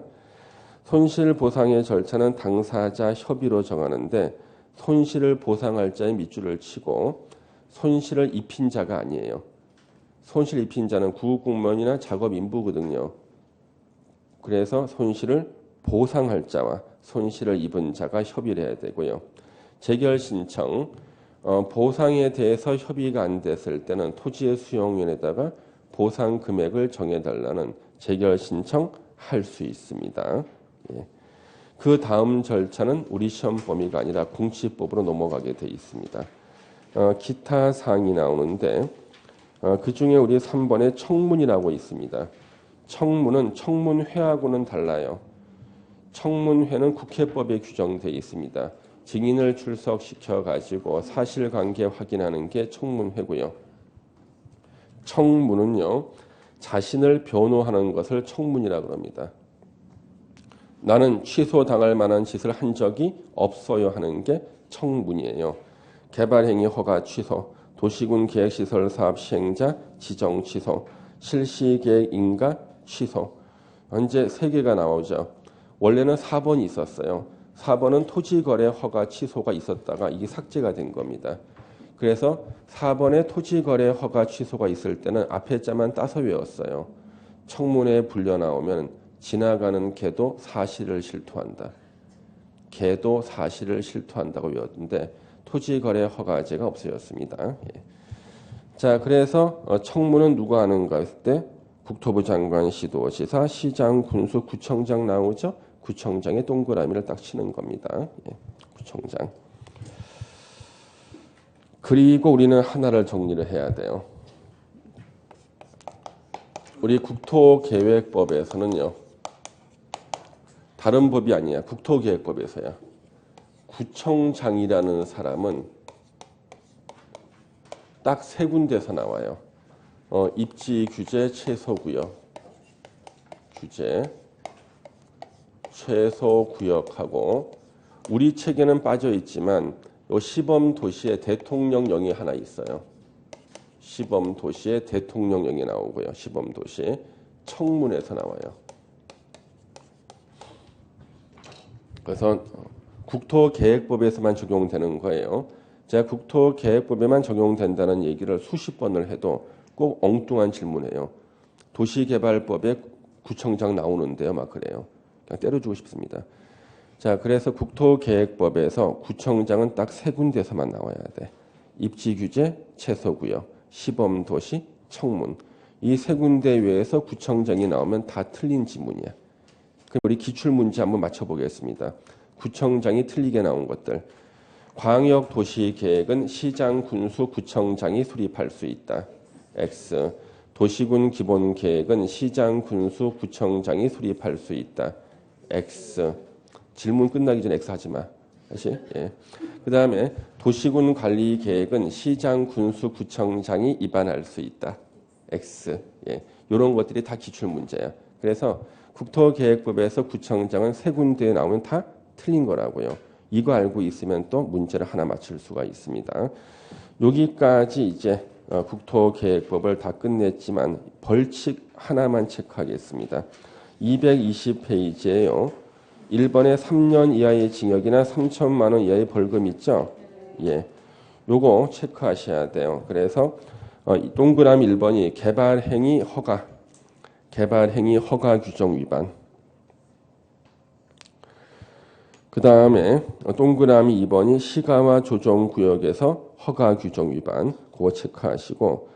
손실 보상의 절차는 당사자 협의로 정하는데 손실을 보상할 자의 밑줄을 치고 손실을 입힌 자가 아니에요. 손실 입힌 자는 구급공무원이나 작업인부거든요. 그래서 손실을 보상할 자와 손실을 입은 자가 협의를 해야 되고요. 재결 신청, 보상에 대해서 협의가 안 됐을 때는 토지의 수용인에다가 보상 금액을 정해달라는 재결 신청 할 수 있습니다. 예. 그 다음 절차는 우리 시험 범위가 아니라 공시법으로 넘어가게 돼 있습니다. 기타 사항이 나오는데 그 중에 우리 3번에 청문이라고 있습니다. 청문은 청문회하고는 달라요. 청문회는 국회법에 규정되어 있습니다. 증인을 출석시켜 가지고 사실관계 확인하는 게 청문회고요. 청문은요, 자신을 변호하는 것을 청문이라고 합니다. 나는 취소당할 만한 짓을 한 적이 없어요 하는 게 청문이에요. 개발행위 허가 취소, 도시군 계획시설 사업 시행자 지정 취소, 실시계획 인가 취소. 현재 3개가 나오죠. 원래는 4번이 있었어요. 4번은 토지거래 허가 취소가 있었다가 이게 삭제가 된 겁니다. 그래서 4번에 토지거래 허가 취소가 있을 때는 앞에 자만 따서 외웠어요. 청문회에 불려 나오면 지나가는 개도 사실을 실토한다. 개도 사실을 실토한다고 외웠는데 토지거래 허가제가 없어졌습니다. 예. 자, 그래서 청문은 누가 하는가 했을 때 국토부 장관, 시도지사, 시장, 군수, 구청장 나오죠. 구청장의 동그라미를 딱 치는 겁니다. 예, 구청장. 그리고 우리는 하나를 정리를 해야 돼요. 우리 국토계획법에서는요. 다른 법이 아니야. 국토계획법에서야. 구청장이라는 사람은 딱 3군데서 나와요. 입지 규제 최소구역. 규제 최소구역하고 우리 책에는 빠져 있지만 요 시범 도시에 대통령령이 하나 있어요. 시범도시의 대통령령이 나오고요. 시범도시 청문에서 나와요. 그래서 국토계획법에서만 적용되는 거예요. 제가 국토계획법에만 적용된다는 얘기를 수십 번을 해도 꼭 엉뚱한 질문이에요. 도시개발법에 구청장 나오는데요. 막 그래요. 그냥 때려주고 싶습니다. 자, 그래서 국토계획법에서 구청장은 딱 세 군데서만 나와야 돼. 입지규제, 채소구역, 시범도시, 청문. 이 세 군데 외에서 구청장이 나오면 다 틀린 지문이야. 그럼 우리 기출문제 한번 맞춰보겠습니다. 구청장이 틀리게 나온 것들. 광역도시계획은 시장, 군수, 구청장이 수립할 수 있다. X. 도시군 기본계획은 시장, 군수, 구청장이 수립할 수 있다. X. 질문 끝나기 전에 X 하지 마. 다시. 예. 그 다음에 도시군 관리계획은 시장, 군수, 구청장이 입안할 수 있다. X. 예. 이런 것들이 다 기출문제야. 그래서 국토계획법에서 구청장은 세 군데에 나오면 다 틀린 거라고요. 이거 알고 있으면 또 문제를 하나 맞출 수가 있습니다. 여기까지 이제 국토계획법을 다 끝냈지만 벌칙 하나만 체크하겠습니다. 220페이지에요. 1번에 3년 이하의 징역이나 3천만 원 이하의 벌금 있죠? 예. 요거 체크하셔야 돼요. 그래서 동그라미 1번이 개발행위 허가 규정 위반. 그 다음에 동그라미 2번이 시가와 조정구역에서 허가 규정 위반. 그거 체크하시고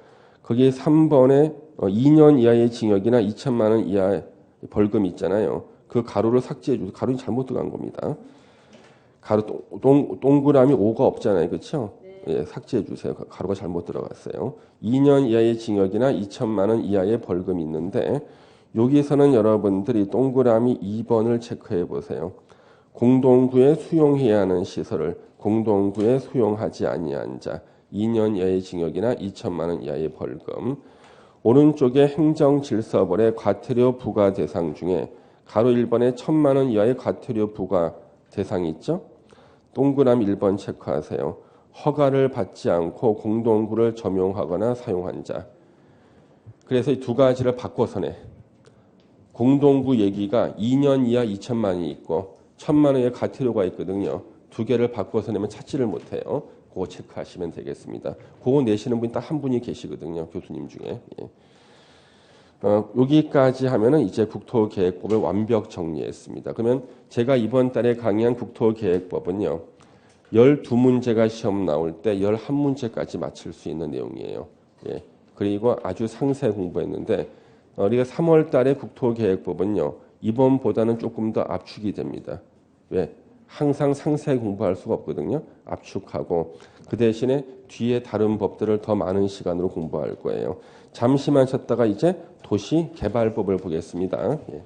거기 3번에 2년 이하의 징역이나 2천만 원 이하의 벌금 있잖아요. 그 가로를 삭제해 주세요. 가로는 잘못 들어간 겁니다. 가로 동그라미 5가 없잖아요. 그렇죠? 예, 삭제해 주세요. 가로가 잘못 들어갔어요. 2년 이하의 징역이나 2천만 원 이하의 벌금이 있는데 여기서는 여러분들이 동그라미 2번을 체크해 보세요. 공동구에 수용해야 하는 시설을 공동구에 수용하지 아니한 자 2년 이하의 징역이나 2천만 원 이하의 벌금. 오른쪽에 행정질서벌의 과태료 부과 대상 중에 가로 1번에 1,000만 원 이하의 과태료 부과 대상이 있죠? 동그라미 1번 체크하세요. 허가를 받지 않고 공동구를 점용하거나 사용한 자. 그래서 이 두 가지를 바꿔서 내. 공동구 얘기가 2년 이하 2천만 원이 있고 1,000만 원의 과태료가 있거든요. 두 개를 바꿔서 내면 찾지를 못해요. 그거 체크하시면 되겠습니다. 그거 내시는 분이 딱 한 분이 계시거든요. 교수님 중에. 예. 여기까지 하면은 이제 국토계획법을 완벽 정리했습니다. 그러면 제가 이번 달에 강의한 국토계획법은요. 12문제가 시험 나올 때 11문제까지 맞출 수 있는 내용이에요. 예. 그리고 아주 상세 공부했는데 우리가 3월 달에 국토계획법은요. 이번보다는 조금 더 압축이 됩니다. 왜? 항상 상세 공부할 수가 없거든요. 압축하고 그 대신에 뒤에 다른 법들을 더 많은 시간으로 공부할 거예요. 잠시만 쉬었다가 이제 도시개발법을 보겠습니다. 예.